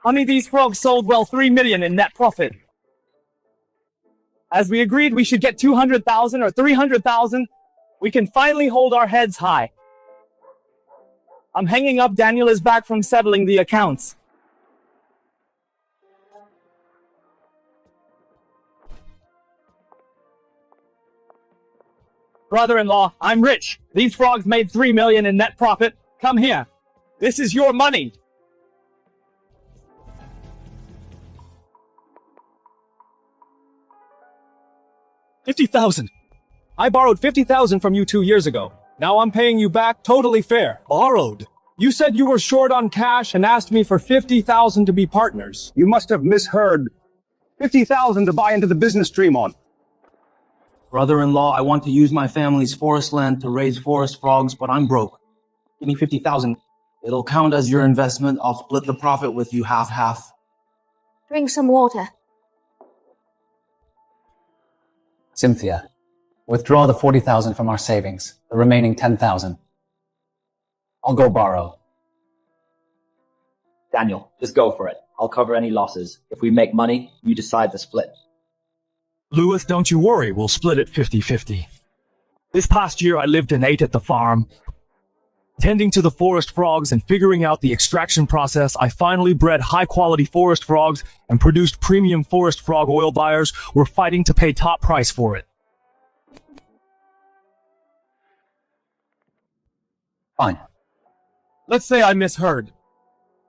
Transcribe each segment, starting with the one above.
Honey, these frogs sold well 3 million in net profit. As we agreed we should get 200,000 or 300,000, we can finally hold our heads high. I'm hanging up. Daniel is back from settling the accounts. Brother-in-law, I'm rich. These frogs made 3 million in net profit. Come here. This is your money. $50,000. I borrowed $50,000 from you 2 years ago. Now I'm paying you back totally fair. Borrowed? You said you were short on cash and asked me for $50,000 to be partners. You must have misheard. $50,000 to buy into the business dream on. Brother-in-law, I want to use my family's forest land to raise forest frogs, but I'm broke. Give me $50,000. It'll count as your investment. I'll split the profit with you half-half. Drink some water. Cynthia, withdraw the 40,000 from our savings, the remaining 10,000. I'll go borrow. Daniel, just go for it. I'll cover any losses. If we make money, you decide the split. Lewes, don't you worry, we'll split it 50-50. This past year I lived and ate at the farm. Tending to the forest frogs and figuring out the extraction process, I finally bred high-quality forest frogs and produced premium forest frog oil. Buyers were fighting to pay top price for it. Fine. Let's say I misheard.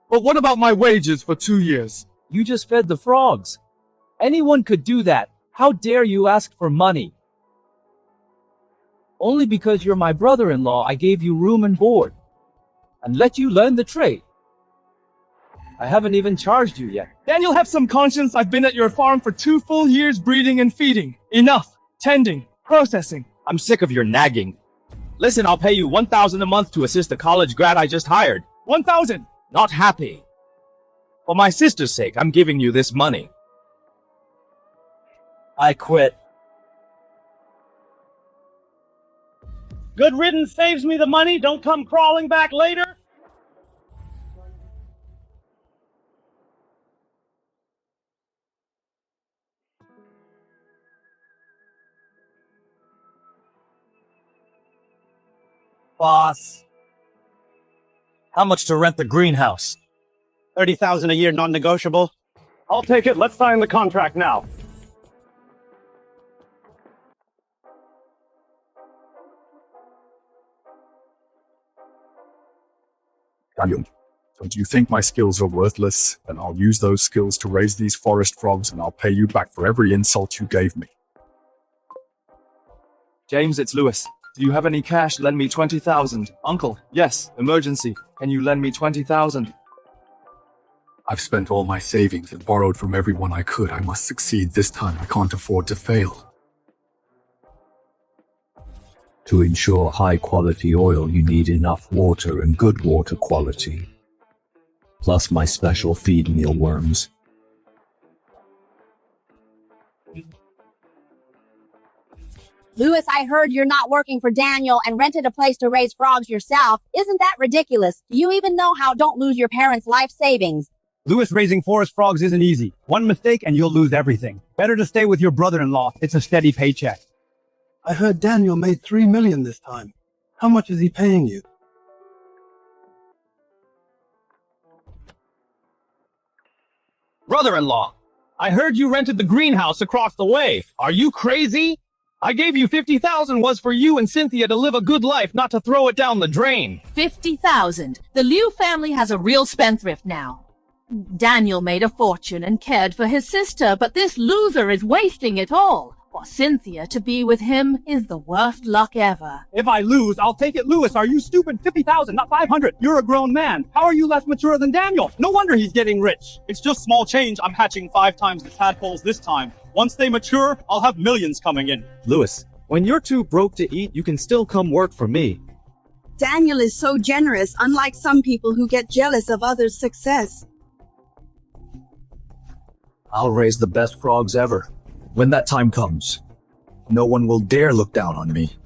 But what about my wages for 2 years? You just fed the frogs. Anyone could do that. How dare you ask for money? Only because you're my brother-in-law, I gave you room and board. And let you learn the trade. I haven't even charged you yet. Daniel, have some conscience. I've been at your farm for 2 full years breeding and feeding. Enough. Tending. Processing. I'm sick of your nagging. Listen, I'll pay you $1,000 a month to assist a college grad I just hired. $1,000. Not happy. For my sister's sake, I'm giving you this money. I quit. Good riddance saves me the money. Don't come crawling back later. Boss. How much to rent the greenhouse? $30,000 a year, non-negotiable. I'll take it. Let's sign the contract now. Daniel, so do you think my skills are worthless? Then I'll use those skills to raise these forest frogs and I'll pay you back for every insult you gave me. James, it's Lewes. Do you have any cash? Lend me 20,000. Uncle, yes, emergency. Can you lend me 20,000? I've spent all my savings and borrowed from everyone I could. I must succeed this time. I can't afford to fail. To ensure high-quality oil, you need enough water and good water quality. Plus my special feed mealworms. Lewes, I heard you're not working for Daniel and rented a place to raise frogs yourself. Isn't that ridiculous? Do you even know how don't lose your parents' life savings? Lewes, raising forest frogs isn't easy. One mistake and you'll lose everything. Better to stay with your brother-in-law. It's a steady paycheck. I heard Daniel made 3 million this time. How much is he paying you? Brother-in-law, I heard you rented the greenhouse across the way. Are you crazy? I gave you 50,000 was for you and Cynthia to live a good life, not to throw it down the drain. 50,000. The Liu family has a real spendthrift now. Daniel made a fortune and cared for his sister, but this loser is wasting it all. For Cynthia to be with him is the worst luck ever. If I lose, I'll take it. Lewes, are you stupid? 50,000, not 500. You're a grown man. How are you less mature than Daniel? No wonder he's getting rich. It's just small change. I'm hatching 5 times the tadpoles this time. Once they mature, I'll have millions coming in. Lewes, when you're too broke to eat, you can still come work for me. Daniel is so generous, unlike some people who get jealous of others' success. I'll raise the best frogs ever. When that time comes, no one will dare look down on me.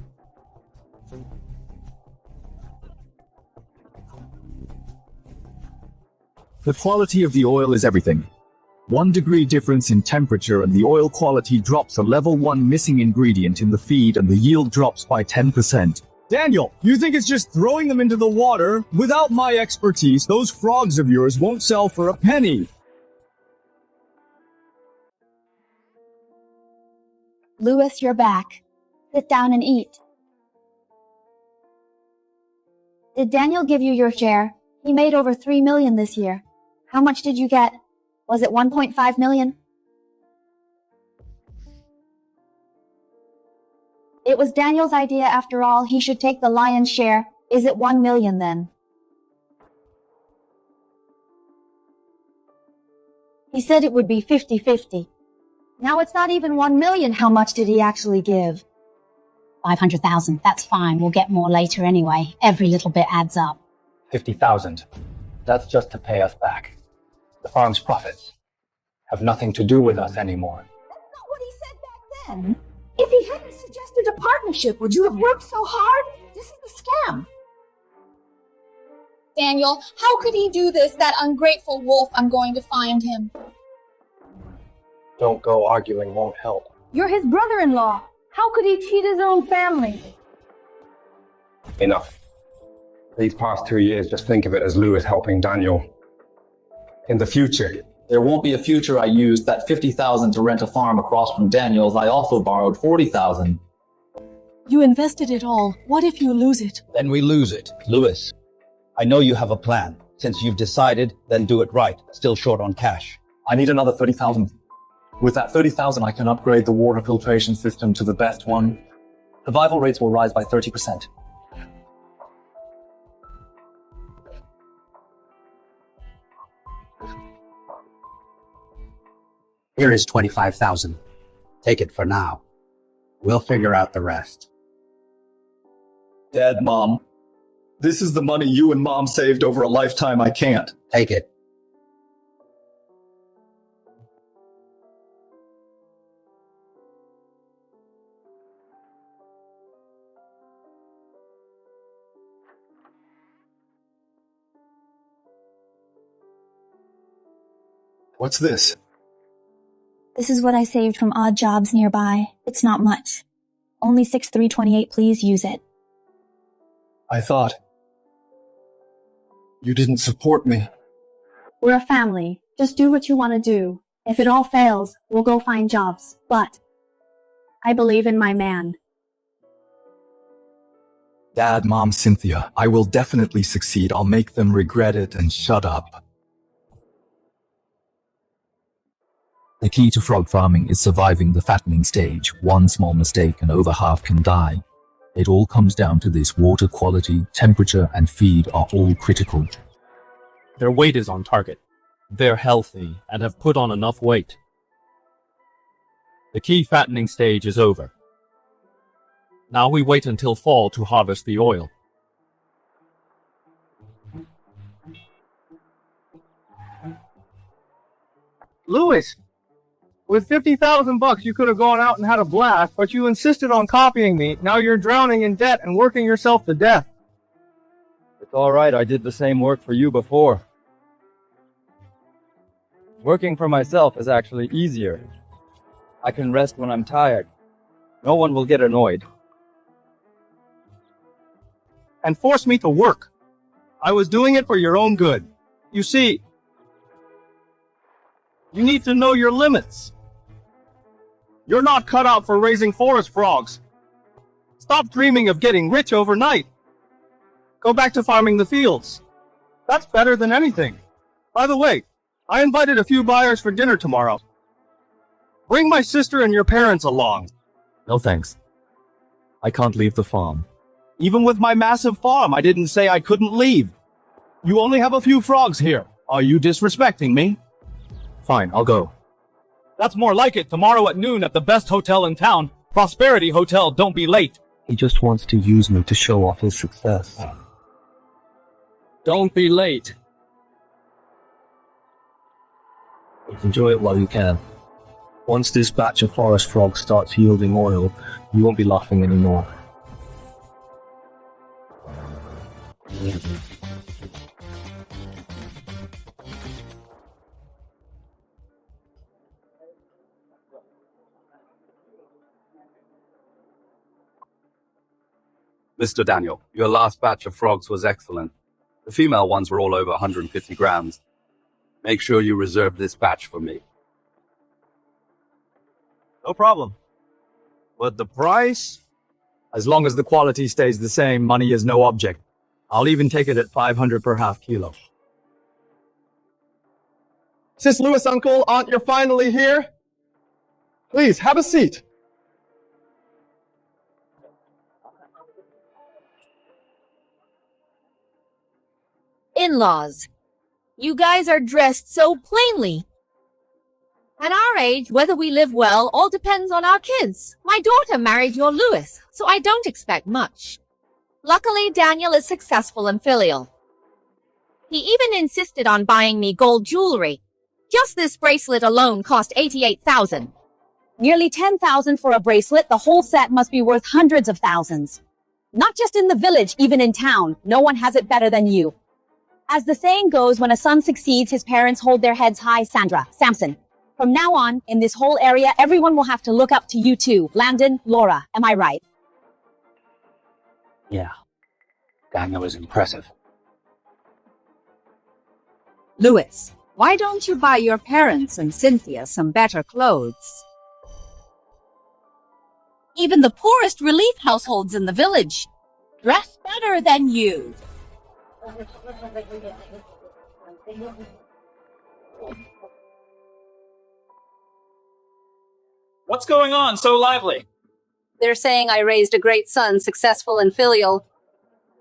The quality of the oil is everything. 1 degree difference in temperature and the oil quality drops a level 1 missing ingredient in the feed and the yield drops by 10%. Daniel, you think it's just throwing them into the water? Without my expertise, those frogs of yours won't sell for a penny. Lewes, you're back. Sit down and eat. Did Daniel give you your share? He made over 3 million this year. How much did you get? Was it 1.5 million? It was Daniel's idea after all. He should take the lion's share. Is it 1 million then? He said it would be 50-50. Now it's not even 1 million. How much did he actually give? 500,000. That's fine. We'll get more later anyway. Every little bit adds up. 50,000. That's just to pay us back. The farm's profits have nothing to do with us anymore. That's not what he said back then. If he hadn't suggested a partnership, would you have worked so hard? This is a scam. Daniel, how could he do this? That ungrateful wolf. I'm going to find him. Don't go arguing won't help. You're his brother-in-law. How could he cheat his own family? Enough. These past 2 years, just think of it as Lewes helping Daniel. In the future, There won't be a future. I used that 50,000 to rent a farm across from Daniel's. I also borrowed 40,000. You invested it all. What if you lose it? Then we lose it. Lewes, I know you have a plan. Since you've decided, then do it right. Still short on cash. I need another 30,000. With that 30,000, I can upgrade the water filtration system to the best one. Survival rates will rise by 30%. Here is 25,000. Take it for now. We'll figure out the rest. Dad, Mom, this is the money you and Mom saved over a lifetime. I can't. Take it. What's this? This is what I saved from odd jobs nearby. It's not much. Only 6,328, please use it. I thought you didn't support me. We're a family. Just do what you want to do. If it all fails, we'll go find jobs. But I believe in my man. Dad, Mom, Cynthia, I will definitely succeed. I'll make them regret it and shut up. The key to frog farming is surviving the fattening stage. One small mistake and over half can die. It all comes down to this: water quality, temperature, and feed are all critical. Their weight is on target. They're healthy and have put on enough weight. The key fattening stage is over. Now we wait until fall to harvest the oil. Lewes, with 50,000 bucks, you could have gone out and had a blast, but you insisted on copying me. Now you're drowning in debt and working yourself to death. It's all right. I did the same work for you before. Working for myself is actually easier. I can rest when I'm tired. No one will get annoyed. And force me to work. I was doing it for your own good. You see, you need to know your limits. You're not cut out for raising forest frogs. Stop dreaming of getting rich overnight. Go back to farming the fields. That's better than anything. By the way, I invited a few buyers for dinner tomorrow. Bring my sister and your parents along. No thanks. I can't leave the farm. Even with my massive farm, I didn't say I couldn't leave. You only have a few frogs here. Are you disrespecting me? Fine, I'll go. That's more like it. Tomorrow at noon at the best hotel in town. Prosperity Hotel. Don't be late. He just wants to use me to show off his success. Don't be late. Enjoy it while you can. Once this batch of forest frogs starts yielding oil, you won't be laughing anymore. Mr. Daniel, your last batch of frogs was excellent. The female ones were all over 150 grams. Make sure you reserve this batch for me. No problem. But the price? As long as the quality stays the same, money is no object. I'll even take it at 500 per half kilo. Sis Lewes, uncle, aunt, you're finally here. Please, have a seat. In-laws. You guys are dressed so plainly. At our age, whether we live well all depends on our kids. My daughter married your Lewes, so I don't expect much. Luckily, Daniel is successful and filial. He even insisted on buying me gold jewelry. Just this bracelet alone cost 88,000. Nearly 10,000 for a bracelet. The whole set must be worth hundreds of thousands. Not just in the village, even in town. No one has it better than you. As the saying goes, when a son succeeds, his parents hold their heads high. Sandra, Samson. From now on, in this whole area, everyone will have to look up to you too. Landon, Laura, am I right? Yeah. Daniel is impressive. Lewes, why don't you buy your parents and Cynthia some better clothes? Even the poorest relief households in the village dress better than you. What's going on so lively? They're saying I raised a great son, successful and filial.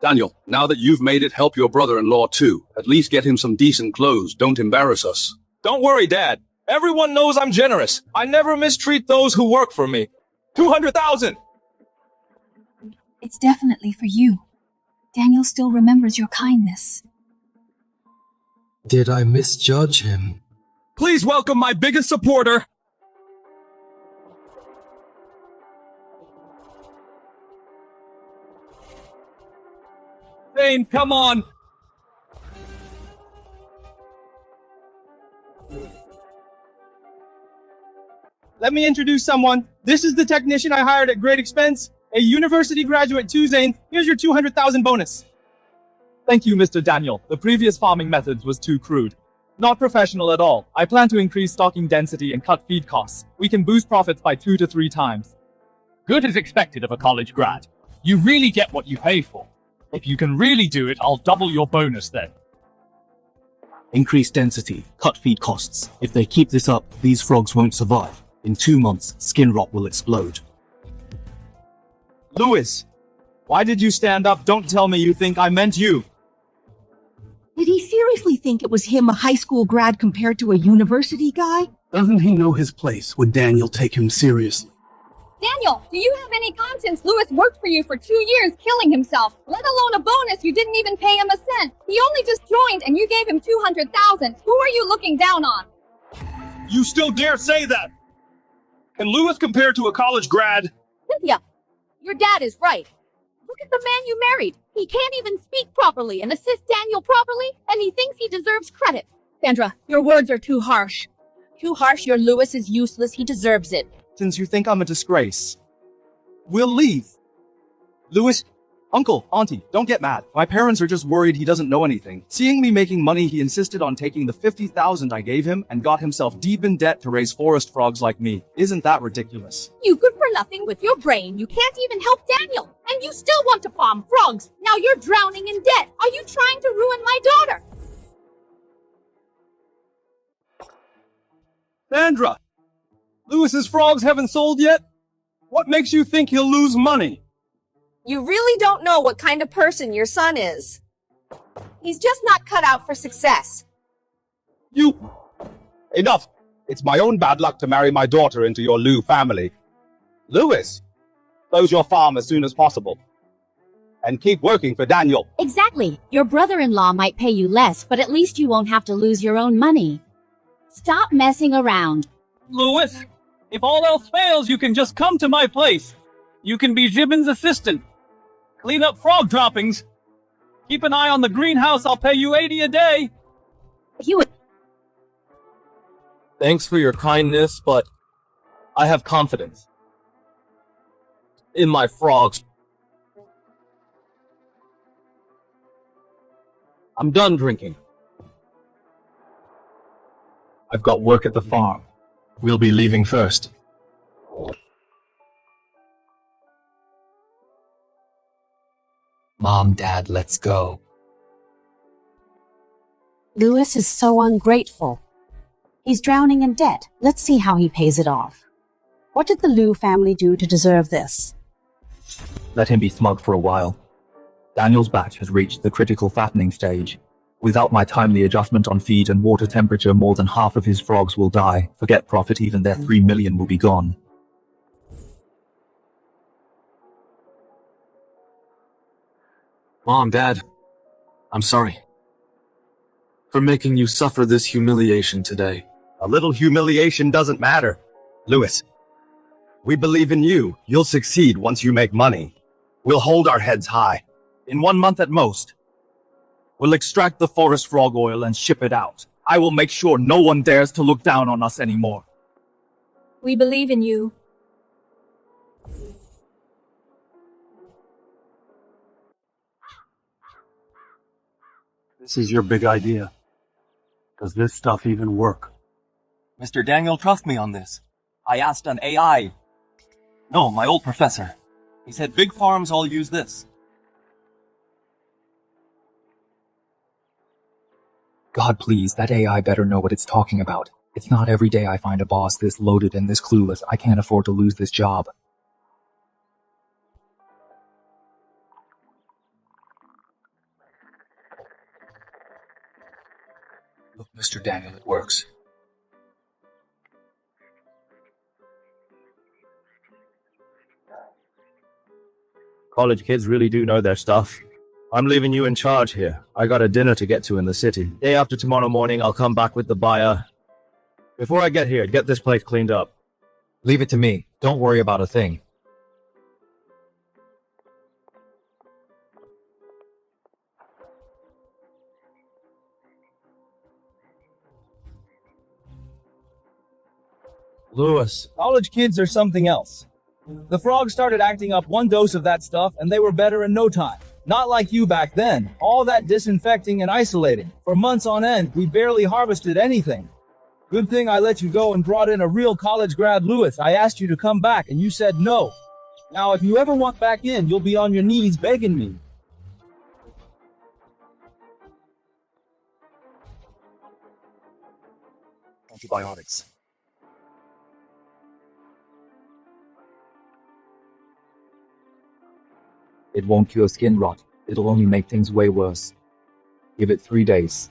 Daniel, now that you've made it, help your brother-in-law too. At least get him some decent clothes. Don't embarrass us. Don't worry, Dad. Everyone knows I'm generous. I never mistreat those who work for me. 200,000! It's definitely for you. Daniel still remembers your kindness. Did I misjudge him? Please welcome my biggest supporter. Zane, come on. Let me introduce someone. This is the technician I hired at great expense. A university graduate too, Zane. Here's your 200,000 bonus. Thank you, Mr. Daniel. The previous farming methods was too crude. Not professional at all. I plan to increase stocking density and cut feed costs. We can boost profits by 2 to 3 times. Good is expected of a college grad. You really get what you pay for. If you can really do it, I'll double your bonus then. Increase density, cut feed costs. If they keep this up, these frogs won't survive. In 2 months, skin rot will explode. Lewes, why did you stand up? Don't tell me you think I meant you. Did he seriously think it was him, a high school grad, compared to a university guy? Doesn't he know his place? Would Daniel take him seriously? Daniel, do you have any conscience? Lewes worked for you for 2 years, killing himself. Let alone a bonus, you didn't even pay him a cent. He only just joined and you gave him 200,000. Who are you looking down on? You still dare say that? Can Lewes compare to a college grad? Cynthia, your dad is right. Look at the man you married. He can't even speak properly and assist Daniel properly, and he thinks he deserves credit. Sandra, your words are too harsh. Too harsh. Your Lewes is useless. He deserves it. Since you think I'm a disgrace, we'll leave. Lewes, uncle, auntie, don't get mad. My parents are just worried he doesn't know anything. Seeing me making money, he insisted on taking the 50,000 I gave him and got himself deep in debt to raise forest frogs like me. Isn't that ridiculous? You good for nothing with your brain. You can't even help Daniel. And you still want to farm frogs. Now you're drowning in debt. Are you trying to ruin my daughter? Sandra, Lewes's frogs haven't sold yet? What makes you think he'll lose money? You really don't know what kind of person your son is. He's just not cut out for success. Enough! It's my own bad luck to marry my daughter into your Lew family. Lewes, close your farm as soon as possible. And keep working for Daniel. Exactly. Your brother-in-law might pay you less, but at least you won't have to lose your own money. Stop messing around. Lewes, if all else fails, you can just come to my place. You can be Gibbon's assistant. Clean up frog droppings. Keep an eye on the greenhouse. I'll pay you 80 a day. Thanks for your kindness, but I have confidence in my frogs. I'm done drinking. I've got work at the farm. We'll be leaving first. Mom, Dad, let's go. Lewes is so ungrateful. He's drowning in debt. Let's see how he pays it off. What did the Lew family do to deserve this? Let him be smug for a while. Daniel's batch has reached the critical fattening stage. Without my timely adjustment on feed and water temperature, more than half of his frogs will die. Forget profit, even their 3 million will be gone. Mom, Dad, I'm sorry for making you suffer this humiliation today. A little humiliation doesn't matter. Lewes, we believe in you. You'll succeed once you make money. We'll hold our heads high. In 1 month at most. We'll extract the forest frog oil and ship it out. I will make sure no one dares to look down on us anymore. We believe in you. This is your big idea. Does this stuff even work? Mr. Daniel, trust me on this. I asked an AI. No, my old professor. He said big farms all use this. God, please, that AI better know what it's talking about. It's not every day I find a boss this loaded and this clueless. I can't afford to lose this job. Look, Mr. Daniel, it works. College kids really do know their stuff. I'm leaving you in charge here. I got a dinner to get to in the city. Day after tomorrow morning, I'll come back with the buyer. Before I get here, get this place cleaned up. Leave it to me. Don't worry about a thing. Lewes, college kids are something else. The frogs started acting up 1 dose of that stuff and they were better in no time. Not like you back then. All that disinfecting and isolating. For months on end, we barely harvested anything. Good thing I let you go and brought in a real college grad, Lewes. I asked you to come back and you said no. Now if you ever want back in, you'll be on your knees begging me. Antibiotics. It won't cure skin rot. It'll only make things way worse. Give it 3 days.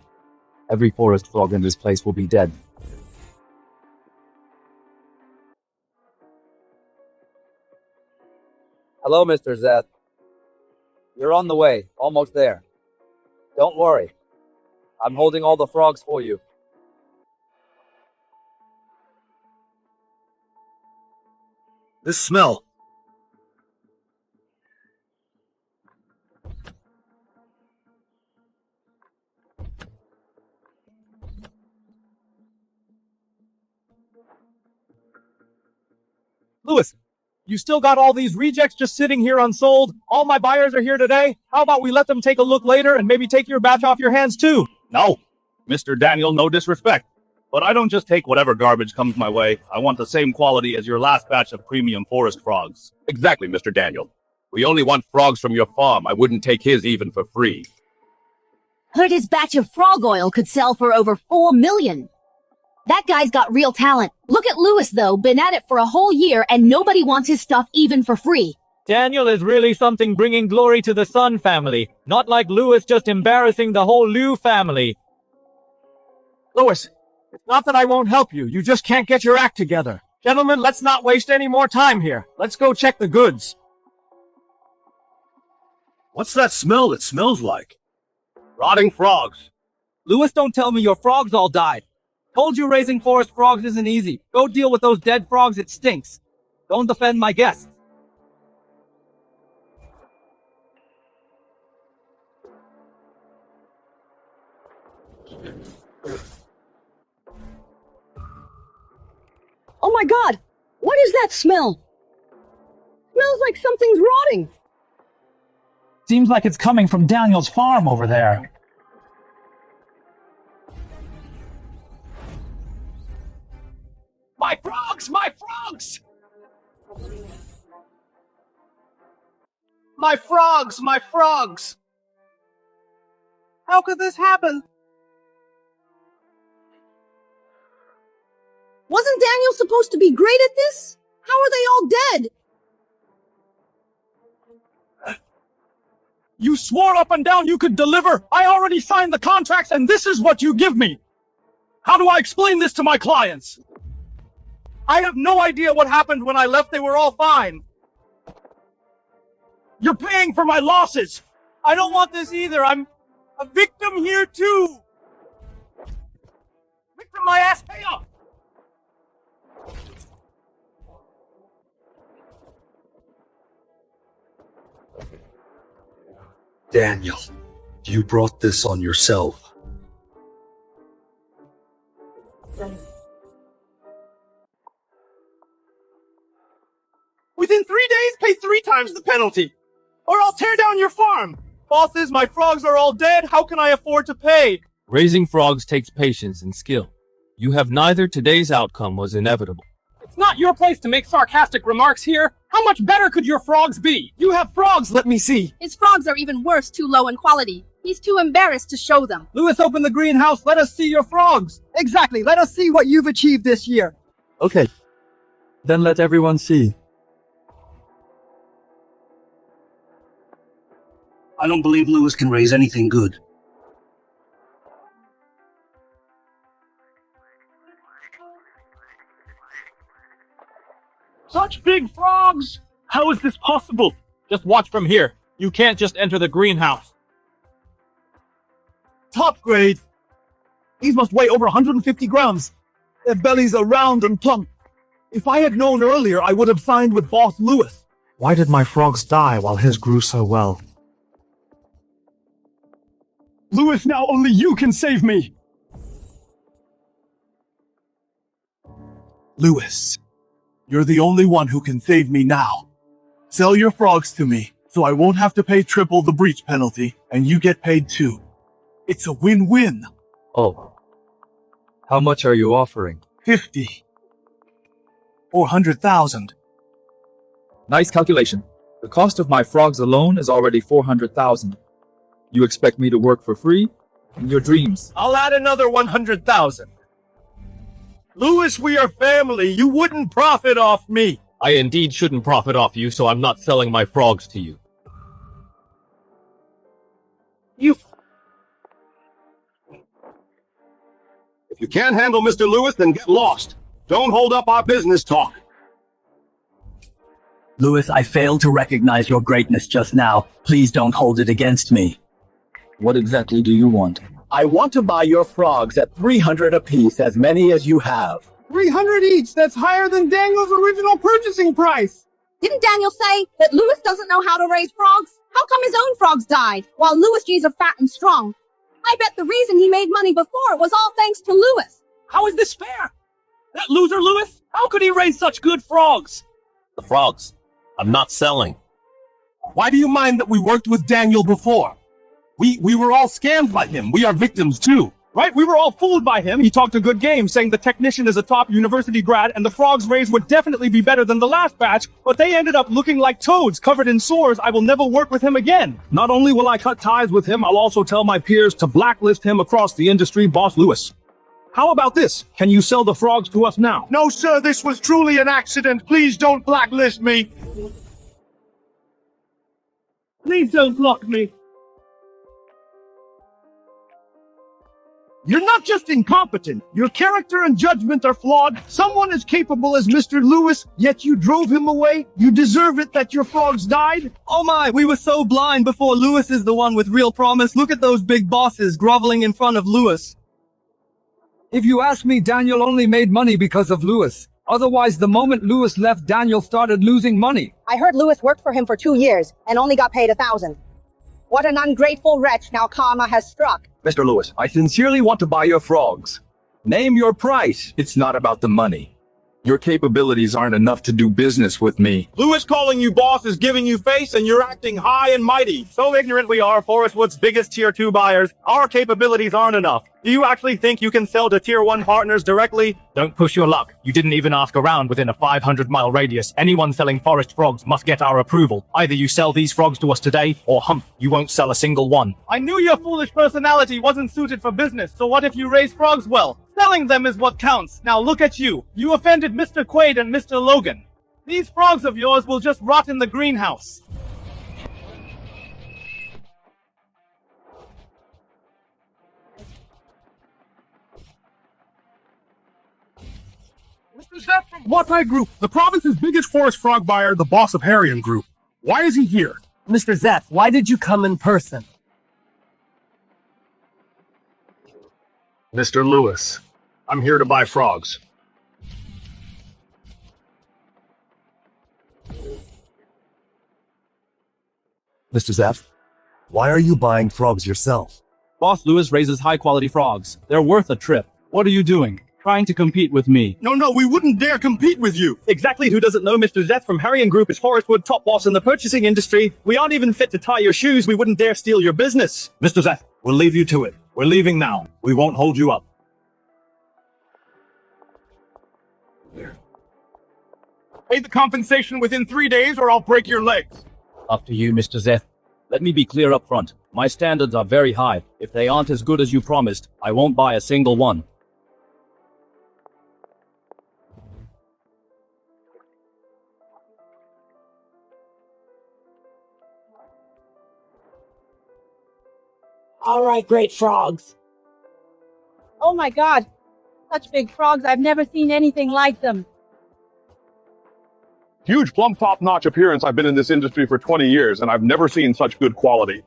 Every forest frog in this place will be dead. Hello, Mr. Zeth. You're on the way. Almost there. Don't worry. I'm holding all the frogs for you. This smell. Lewes, you still got all these rejects just sitting here unsold? All my buyers are here today? How about we let them take a look later and maybe take your batch off your hands too? No, Mr. Daniel, no disrespect. But I don't just take whatever garbage comes my way. I want the same quality as your last batch of premium forest frogs. Exactly, Mr. Daniel. We only want frogs from your farm. I wouldn't take his even for free. Heard his batch of frog oil could sell for over 4 million. That guy's got real talent. Look at Lewes, though, been at it for a whole year and nobody wants his stuff even for free. Daniel is really something, bringing glory to the Sun family. Not like Lewes just embarrassing the whole Lew family. Lewes, it's not that I won't help you. You just can't get your act together. Gentlemen, let's not waste any more time here. Let's go check the goods. What's that smell it smells like? Rotting frogs. Lewes, don't tell me your frogs all died. Told you raising forest frogs isn't easy. Go deal with those dead frogs, it stinks. Don't defend my guests. Oh my god! What is that smell? Smells like something's rotting. Seems like it's coming from Daniel's farm over there. frogs! My frogs! My frogs! My frogs! How could this happen? Wasn't Daniel supposed to be great at this? How are they all dead? You swore up and down you could deliver. I already signed the contracts and this is what you give me. How do I explain this to my clients? I have no idea what happened when I left. They were all fine. You're paying for my losses. I don't want this either. I'm a victim here too. Victim my ass, pay up. Daniel, you brought this on yourself. Within 3 days, pay 3 times the penalty, or I'll tear down your farm. Bosses, my frogs are all dead. How can I afford to pay? Raising frogs takes patience and skill. You have neither. Today's outcome was inevitable. It's not your place to make sarcastic remarks here. How much better could your frogs be? You have frogs, let me see. His frogs are even worse, too low in quality. He's too embarrassed to show them. Lewes, open the greenhouse. Let us see your frogs. Exactly. Let us see what you've achieved this year. Okay. Then let everyone see. I don't believe Lewes can raise anything good. Such big frogs! How is this possible? Just watch from here. You can't just enter the greenhouse. Top grade. These must weigh over 150 grams. Their bellies are round and plump. If I had known earlier, I would have signed with Boss Lewes. Why did my frogs die while his grew so well? Lewes, now only you can save me! Lewes, you're the only one who can save me now. Sell your frogs to me, so I won't have to pay triple the breach penalty, and you get paid too. It's a win-win. Oh. How much are you offering? 50. 400,000. Nice calculation. The cost of my frogs alone is already 400,000. You expect me to work for free? In your dreams. I'll add another 100,000. Lewes, we are family. You wouldn't profit off me. I indeed shouldn't profit off you, so I'm not selling my frogs to you. If you can't handle Mr. Lewes, then get lost. Don't hold up our business talk. Lewes, I failed to recognize your greatness just now. Please don't hold it against me. What exactly do you want? I want to buy your frogs at 300 apiece, as many as you have. 300 each. That's higher than Daniel's original purchasing price. Didn't Daniel say that Lewes doesn't know how to raise frogs? How come his own frogs died, while Lewes G's are fat and strong? I bet the reason he made money before was all thanks to Lewes. How is this fair? That loser Lewes? How could he raise such good frogs? The frogs. I'm not selling. Why do you mind that we worked with Daniel before? We were all scammed by him. We are victims too. Right? We were all fooled by him. He talked a good game, saying the technician is a top university grad and the frogs raised would definitely be better than the last batch, but they ended up looking like toads covered in sores. I will never work with him again. Not only will I cut ties with him, I'll also tell my peers to blacklist him across the industry, Boss Lewes. How about this? Can you sell the frogs to us now? No, sir, this was truly an accident. Please don't blacklist me. Please don't block me. You're not just incompetent. Your character and judgment are flawed. Someone as capable as Mr. Lewes, yet you drove him away. You deserve it that your frogs died. Oh my, we were so blind before. Lewes is the one with real promise. Look at those big bosses groveling in front of Lewes. If you ask me, Daniel only made money because of Lewes. Otherwise, the moment Lewes left, Daniel started losing money. I heard Lewes worked for him for 2 years and only got paid 1,000. What an ungrateful wretch now karma has struck. Mr. Lewes, I sincerely want to buy your frogs. Name your price. It's not about the money. Your capabilities aren't enough to do business with me. Lewes calling you boss is giving you face and you're acting high and mighty. So ignorant we are, Forestwood's biggest tier 2 buyers. Our capabilities aren't enough. Do you actually think you can sell to tier 1 partners directly? Don't push your luck. You didn't even ask around within a 500-mile radius. Anyone selling forest frogs must get our approval. Either you sell these frogs to us today, or humph, you won't sell a single one. I knew your foolish personality wasn't suited for business, so what if you raise frogs well? Selling them is what counts. Now look at you. You offended Mr. Quaid and Mr. Logan. These frogs of yours will just rot in the greenhouse. Mr. Zep from Watai Group, the province's biggest forest frog buyer, the boss of Harrion Group. Why is he here? Mr. Zep, why did you come in person? Mr. Lewes, I'm here to buy frogs. Mr. Zeph, why are you buying frogs yourself? Boss Lewes raises high-quality frogs. They're worth a trip. What are you doing? Trying to compete with me? No, we wouldn't dare compete with you. Exactly who doesn't know Mr. Zeth from Harrion Group is Forestwood top boss in the purchasing industry. We aren't even fit to tie your shoes. We wouldn't dare steal your business. Mr. Zeth, we'll leave you to it. We're leaving now. We won't hold you up. Pay the compensation within 3 days or I'll break your legs. Up to you, Mr. Zeth. Let me be clear up front. My standards are very high. If they aren't as good as you promised, I won't buy a single one. All right, great frogs. Oh my god, such big frogs, I've never seen anything like them. Huge plumb top-notch appearance. I've been in this industry for 20 years, and I've never seen such good quality.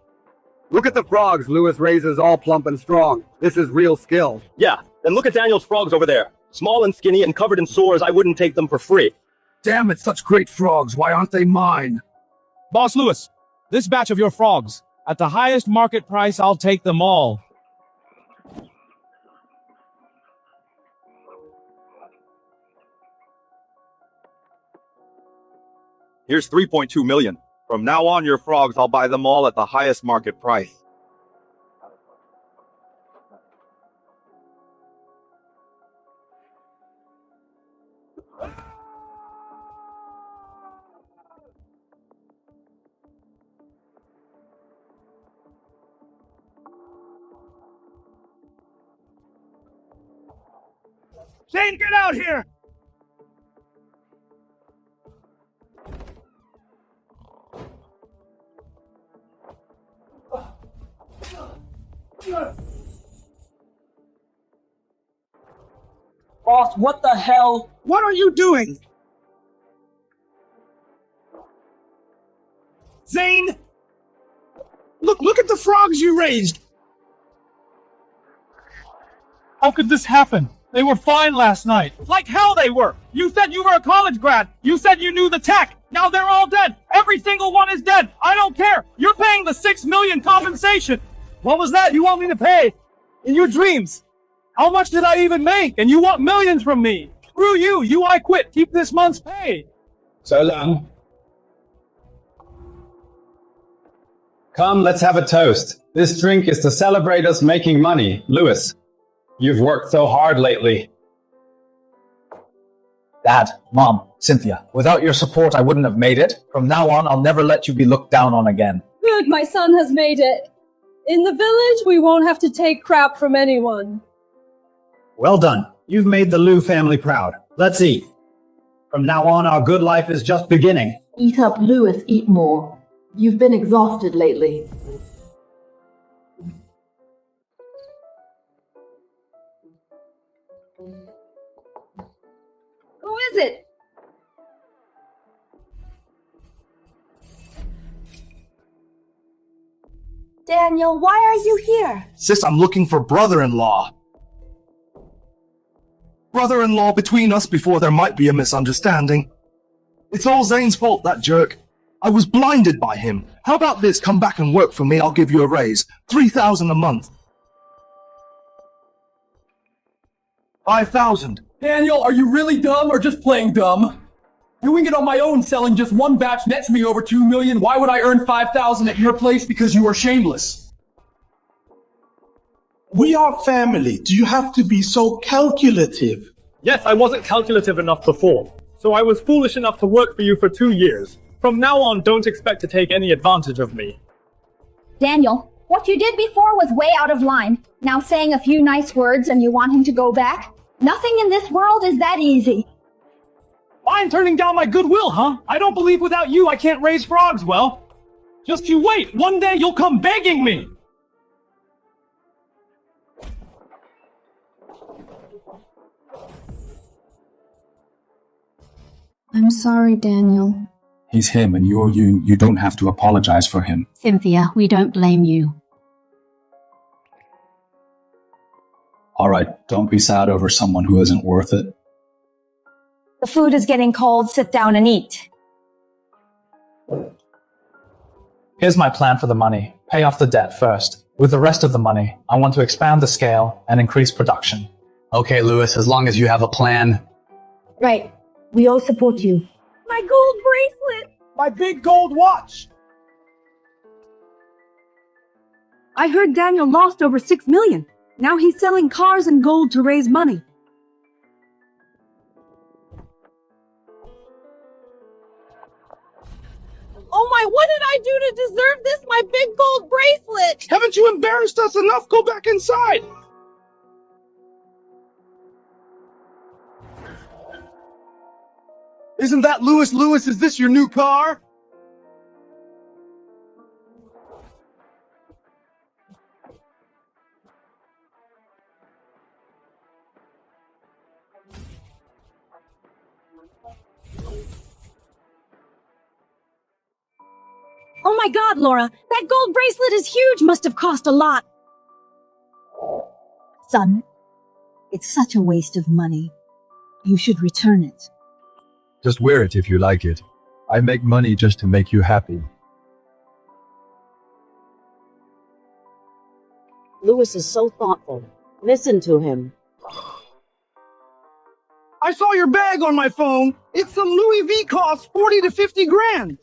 Look at the frogs Lewes raises, all plump and strong. This is real skill. Yeah, and look at Daniel's frogs over there. Small and skinny and covered in sores. I wouldn't take them for free. Damn it, such great frogs. Why aren't they mine? Boss Lewes, this batch of your frogs. At the highest market price, I'll take them all. Here's 3.2 million. From now on, your frogs, I'll buy them all at the highest market price. Shane, get out here! Boss, what the hell? What are you doing? Zane! Look at the frogs you raised! How could this happen? They were fine last night. Like hell they were! You said you were a college grad! You said you knew the tech! Now they're all dead! Every single one is dead! I don't care! You're paying the 6 million compensation! What was that you want me to pay? In your dreams? How much did I even make? And you want millions from me? Screw you! I quit! Keep this month's pay! So long. Come, let's have a toast. This drink is to celebrate us making money. Lewes, you've worked so hard lately. Dad, Mom, Cynthia, without your support I wouldn't have made it. From now on, I'll never let you be looked down on again. Good, my son has made it. In the village, we won't have to take crap from anyone. Well done. You've made the Liu family proud. Let's eat. From now on, our good life is just beginning. Eat up, Lewes, eat more. You've been exhausted lately. Who is it? Daniel, why are you here? Sis, I'm looking for brother-in-law. Brother-in-law between us before there might be a misunderstanding. It's all Zane's fault, that jerk. I was blinded by him. How about this? Come back and work for me. I'll give you a raise. 3,000 a month. 5,000. Daniel, are you really dumb or just playing dumb? Doing it on my own, selling just one batch nets me over 2 million. Why would I earn 5,000 at your place? Because you are shameless. We are family. Do you have to be so calculative? Yes, I wasn't calculative enough before, so I was foolish enough to work for you for 2 years. From now on, don't expect to take any advantage of me. Daniel, what you did before was way out of line. Now saying a few nice words and you want him to go back? Nothing in this world is that easy. I'm turning down my goodwill, huh? I don't believe without you I can't raise frogs well. Just you wait, one day you'll come begging me. I'm sorry, Daniel. He's him and you're you. You don't have to apologize for him. Cynthia, we don't blame you. Alright, don't be sad over someone who isn't worth it. The food is getting cold. Sit down and eat. Here's my plan for the money. Pay off the debt first. With the rest of the money, I want to expand the scale and increase production. Okay, Lewes, as long as you have a plan. Right. We all support you. My gold bracelet! My big gold watch! I heard Daniel lost over 6 million. Now he's selling cars and gold to raise money. Oh my, what did I do to deserve this? My big gold bracelet! Haven't you embarrassed us enough? Go back inside! Isn't that Lewes? Lewes, is this your new car? Oh my God, Laura! That gold bracelet is huge! Must have cost a lot! Son, it's such a waste of money. You should return it. Just wear it if you like it. I make money just to make you happy. Lewes is so thoughtful. Listen to him. I saw your bag on my phone. It's some Louis V costs 40 to 50 grand.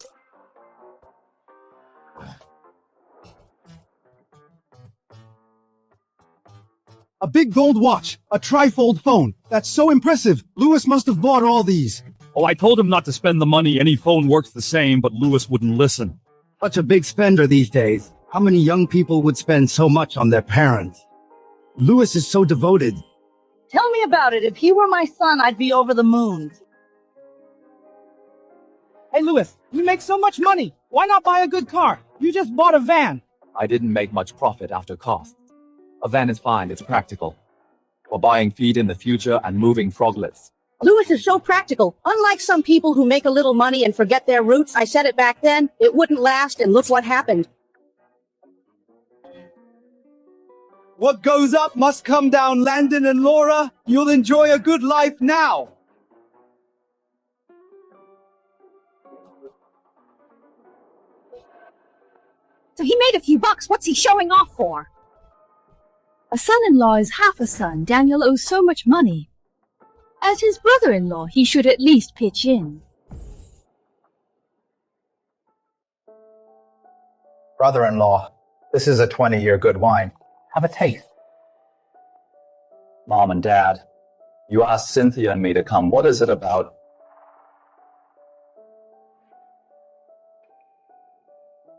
A big gold watch, a trifold phone. That's so impressive. Lewes must have bought all these. Oh, I told him not to spend the money. Any phone works the same, but Lewes wouldn't listen. Such a big spender these days. How many young people would spend so much on their parents? Lewes is so devoted. Tell me about it. If he were my son, I'd be over the moon. Hey, Lewes, you make so much money. Why not buy a good car? You just bought a van. I didn't make much profit after costs. A van is fine, it's practical. For buying feed in the future and moving froglets. Lewes is so practical. Unlike some people who make a little money and forget their roots, I said it back then, it wouldn't last, and look what happened. What goes up must come down, Landon and Laura. You'll enjoy a good life now. So he made a few bucks. What's he showing off for? A son-in-law is half a son. Daniel owes so much money. As his brother-in-law, he should at least pitch in. Brother-in-law, this is a 20-year good wine. Have a taste. Mom and Dad, you asked Cynthia and me to come. What is it about?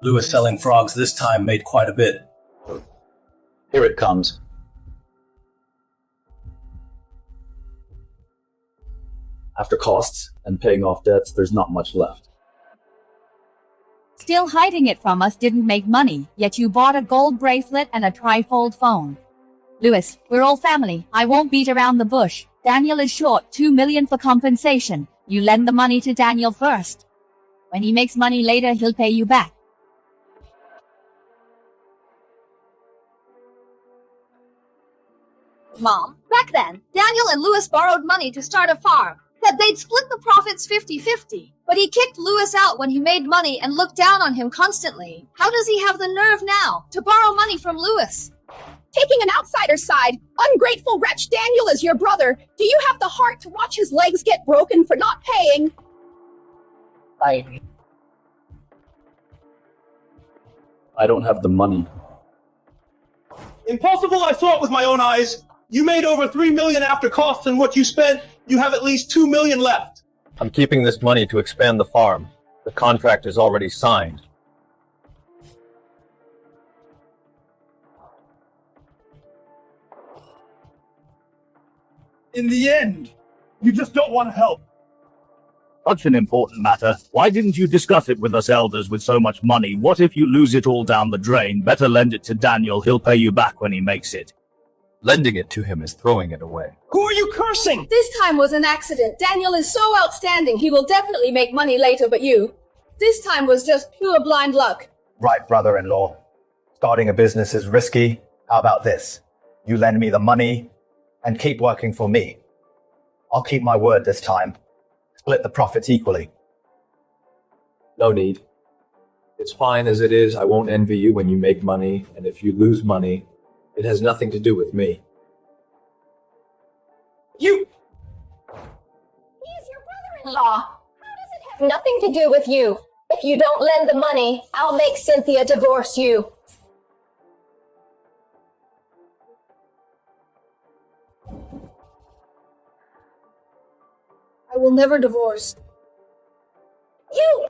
Lewes selling frogs this time made quite a bit. Here it comes. After costs and paying off debts, there's not much left. Still hiding it from us didn't make money, yet you bought a gold bracelet and a trifold phone. Lewes, we're all family. I won't beat around the bush. Daniel is short 2 million for compensation. You lend the money to Daniel first. When he makes money later, he'll pay you back. Mom, back then, Daniel and Lewes borrowed money to start a farm. Said they'd split the profits 50-50. But he kicked Lewes out when he made money and looked down on him constantly. How does he have the nerve now to borrow money from Lewes? taking an outsider's side. Ungrateful wretch, Daniel is your brother. Do you have the heart to watch his legs get broken for not paying? I don't have the money. Impossible, I saw it with my own eyes. You made over 3 million after costs, and what you spent, you have at least 2 million left. I'm keeping this money to expand the farm. The contract is already signed. In the end, you just don't want to help. Such an important matter. Why didn't you discuss it with us elders with so much money? What if you lose it all down the drain? Better lend it to Daniel. He'll pay you back when he makes it. Lending it to him is throwing it away. Who are you cursing? This time was an accident. Daniel is so outstanding, he will definitely make money later, but you. This time was just pure blind luck. Right, brother-in-law. Starting a business is risky. How about this? You lend me the money and keep working for me. I'll keep my word this time. Split the profits equally. No need. It's fine as it is. I won't envy you when you make money, and if you lose money, it has nothing to do with me. You... He's your brother-in-law. How does it have nothing to do with you? If you don't lend the money, I'll make Cynthia divorce you. I will never divorce. You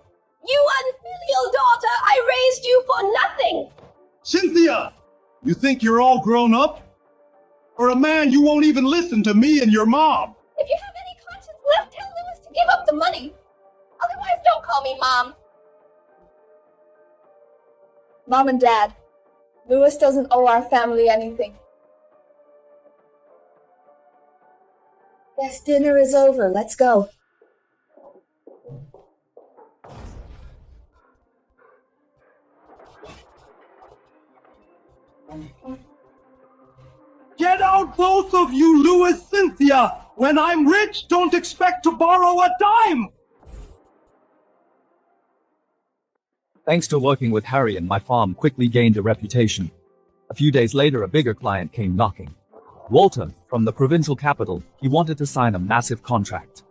unfilial daughter, I raised you for nothing. Cynthia! You think you're all grown up? For a man, you won't even listen to me and your mom. If you have any conscience left, tell Lewes to give up the money. Otherwise, don't call me Mom. Mom and Dad, Lewes doesn't owe our family anything. Yes, dinner is over. Let's go. Get out, both of you, Lewes, Cynthia! When I'm rich, don't expect to borrow a dime! Thanks to working with Harry, my farm quickly gained a reputation. A few days later, a bigger client came knocking. Walter, from the provincial capital, he wanted to sign a massive contract.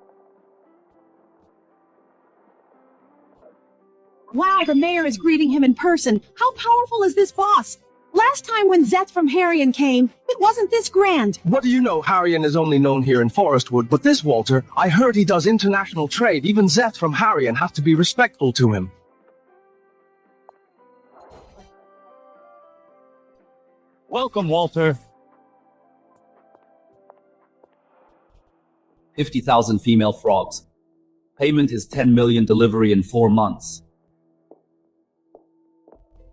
Wow, the mayor is greeting him in person. How powerful is this boss? Last time when Zeth from Harrion came, it wasn't this grand. What do you know? Harrion is only known here in Forestwood, but this Walter, I heard he does international trade. Even Zeth from Harrion has to be respectful to him. Welcome, Walter. 50,000 female frogs. Payment is 10 million, delivery in 4 months.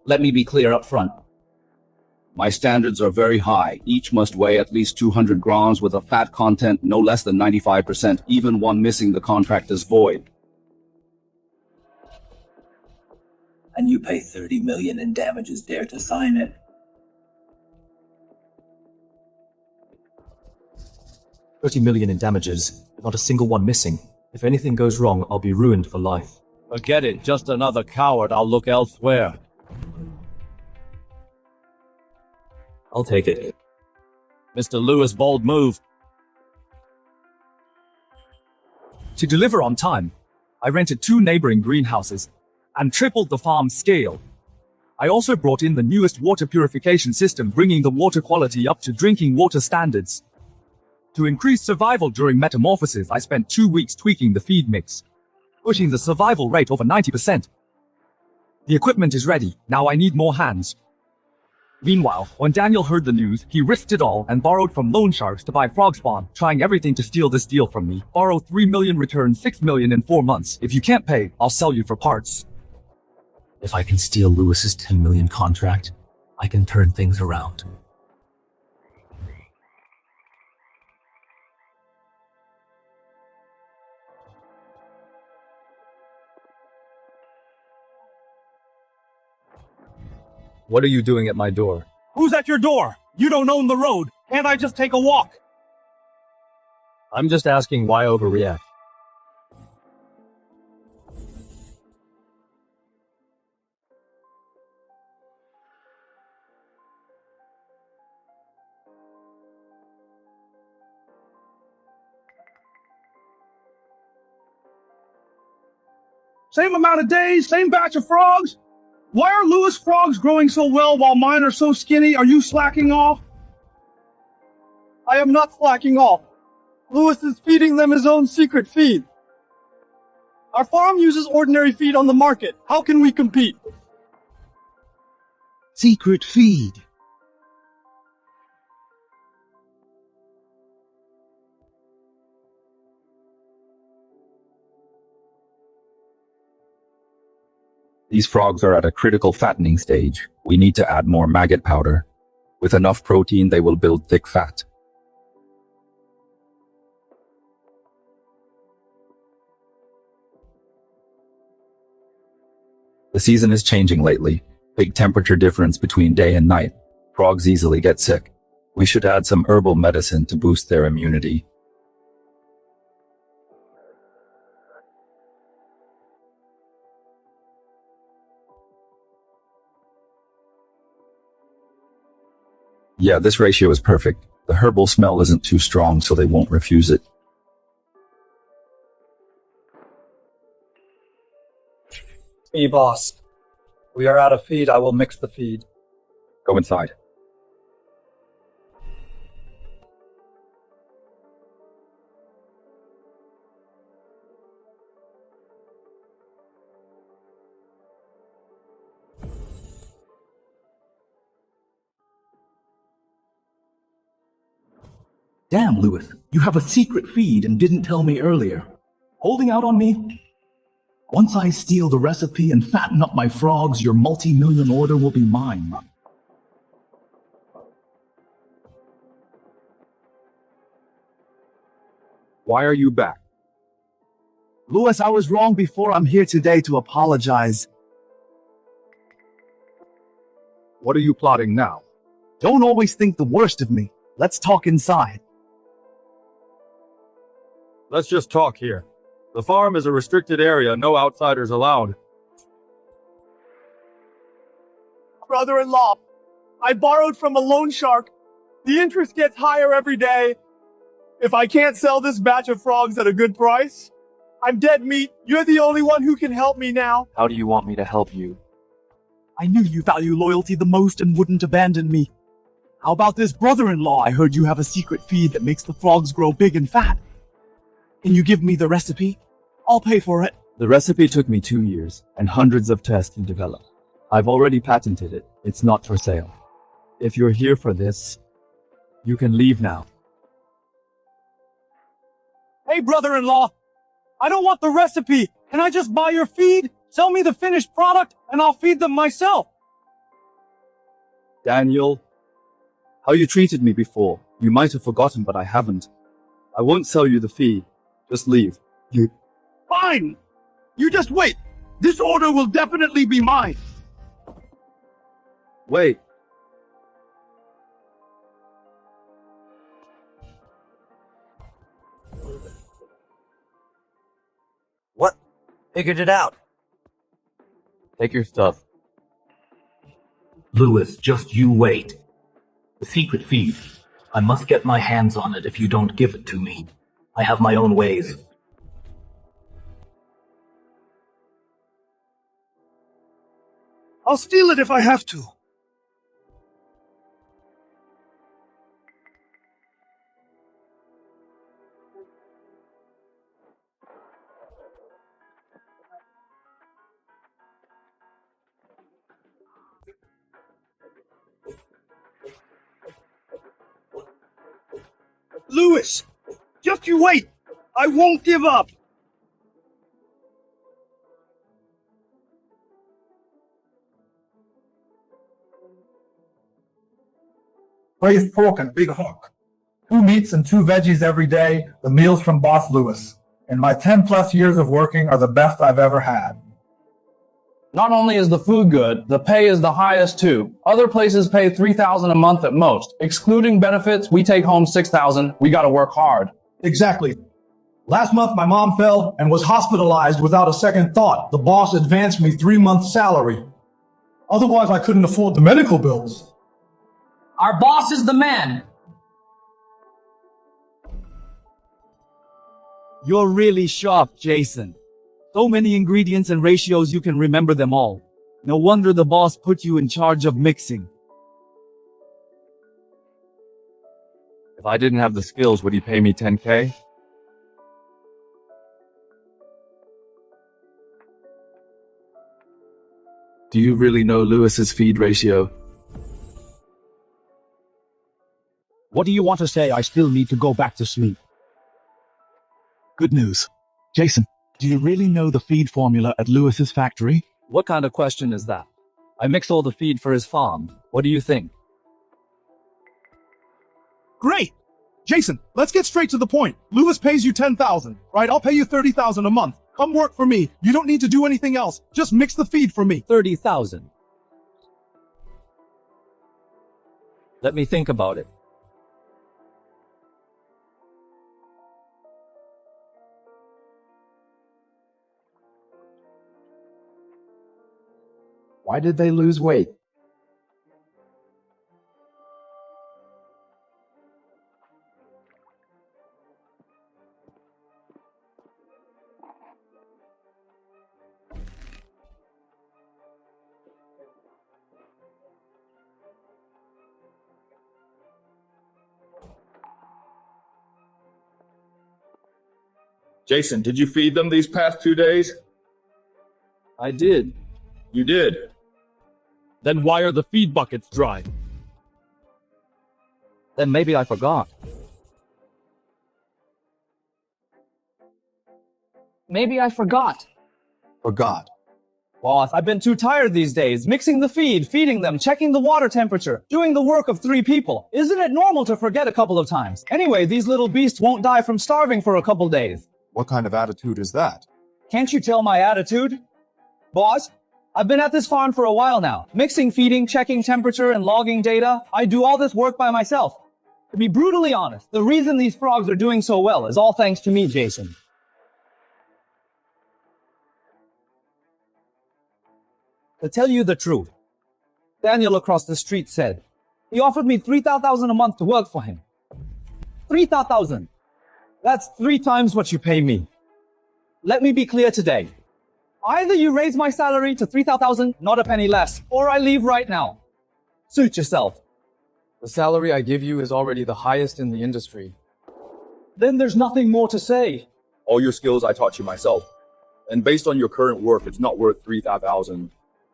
Let me be clear up front. My standards are very high. Each must weigh at least 200 grams with a fat content no less than 95%. Even one missing, the contract is void. And you pay 30 million in damages, dare to sign it. 30 million in damages, not a single one missing. If anything goes wrong, I'll be ruined for life. Forget it, just another coward. I'll look elsewhere. I'll take it. Mr. Lewes, bold move. To deliver on time, I rented 2 neighboring greenhouses and tripled the farm's scale. I also brought in the newest water purification system, bringing the water quality up to drinking water standards. To increase survival during metamorphosis, I spent 2 weeks tweaking the feed mix, pushing the survival rate over 90%. The equipment is ready, now I need more hands. Meanwhile, when Daniel heard the news, he risked it all and borrowed from loan sharks to buy frog spawn, trying everything to steal this deal from me. Borrow 3 million, return 6 million in 4 months. If you can't pay, I'll sell you for parts. If I can steal Lewis's 10 million contract, I can turn things around. What are you doing at my door? Who's at your door? You don't own the road. Can't I just take a walk? I'm just asking why overreact. Same amount of days, same batch of frogs. Why are Lewes frogs growing so well while mine are so skinny? Are you slacking off? I am not slacking off. Lewes is feeding them his own secret feed. Our farm uses ordinary feed on the market. How can we compete? Secret feed. These frogs are at a critical fattening stage. We need to add more maggot powder. With enough protein, they will build thick fat. The season is changing lately. Big temperature difference between day and night. Frogs easily get sick. We should add some herbal medicine to boost their immunity. Yeah, this ratio is perfect. The herbal smell isn't too strong, so they won't refuse it. Hey, boss. We are out of feed. I will mix the feed. Go inside. Damn, Lewes, you have a secret feed and didn't tell me earlier. Holding out on me? Once I steal the recipe and fatten up my frogs, your multi-million order will be mine. Why are you back? Lewes, I was wrong before. I'm here today to apologize. What are you plotting now? Don't always think the worst of me. Let's talk inside. Let's just talk here. The farm is a restricted area, no outsiders allowed. Brother-in-law, I borrowed from a loan shark. The interest gets higher every day. If I can't sell this batch of frogs at a good price, I'm dead meat. You're the only one who can help me now. How do you want me to help you? I knew you value loyalty the most and wouldn't abandon me. How about this brother-in-law? I heard you have a secret feed that makes the frogs grow big and fat. Can you give me the recipe? I'll pay for it. The recipe took me 2 years and hundreds of tests to develop. I've already patented it. It's not for sale. If you're here for this, you can leave now. Hey, brother-in-law, I don't want the recipe. Can I just buy your feed? Sell me the finished product and I'll feed them myself. Daniel, how you treated me before. You might have forgotten, but I haven't. I won't sell you the feed. Just leave. Fine! You just wait. This order will definitely be mine. Wait. What? Figured it out. Take your stuff. Lewes, just you wait. The secret feed. I must get my hands on it if you don't give it to me. I have my own ways. I'll steal it if I have to. Lewes, just you wait. I won't give up. Braised pork and big hook. 2 meats and 2 veggies every day, the meals from Boss Lewes. In my 10+ years of working are the best I've ever had. Not only is the food good, the pay is the highest too. Other places pay $3,000 a month at most. Excluding benefits, we take home $6,000. We gotta work hard. Exactly. Last month my mom fell and was hospitalized without a second thought. The boss advanced me 3 months' salary. Otherwise I couldn't afford the medical bills. Our boss is the man. You're really sharp, Jason. So many ingredients and ratios you can remember them all. No wonder the boss put you in charge of mixing. If I didn't have the skills, would he pay me 10K? Do you really know Lewis's feed ratio? What do you want to say? I still need to go back to sleep. Good news. Jason, do you really know the feed formula at Lewis's factory? What kind of question is that? I mix all the feed for his farm. What do you think? Great! Jason, let's get straight to the point. Lewes pays you $10,000, right? I'll pay you $30,000 a month. Come work for me. You don't need to do anything else. Just mix the feed for me. 30,000. Let me think about it. Why did they lose weight? Jason, did you feed them these past 2 days? I did. You did? Then why are the feed buckets dry? Then maybe I forgot. Maybe I forgot. Forgot. Boss, I've been too tired these days. Mixing the feed, feeding them, checking the water temperature, doing the work of 3 people. Isn't it normal to forget a couple of times? Anyway, these little beasts won't die from starving for a couple days. What kind of attitude is that? Can't you tell my attitude? Boss, I've been at this farm for a while now. Mixing, feeding, checking temperature, and logging data. I do all this work by myself. To be brutally honest, the reason these frogs are doing so well is all thanks to me, Jason. To tell you the truth, Daniel across the street said, he offered me $3,000 a month to work for him. $3,000. That's 3 times what you pay me. Let me be clear today. Either you raise my salary to $3,000, not a penny less, or I leave right now. Suit yourself. The salary I give you is already the highest in the industry. Then there's nothing more to say. All your skills I taught you myself. And based on your current work, it's not worth $3,000.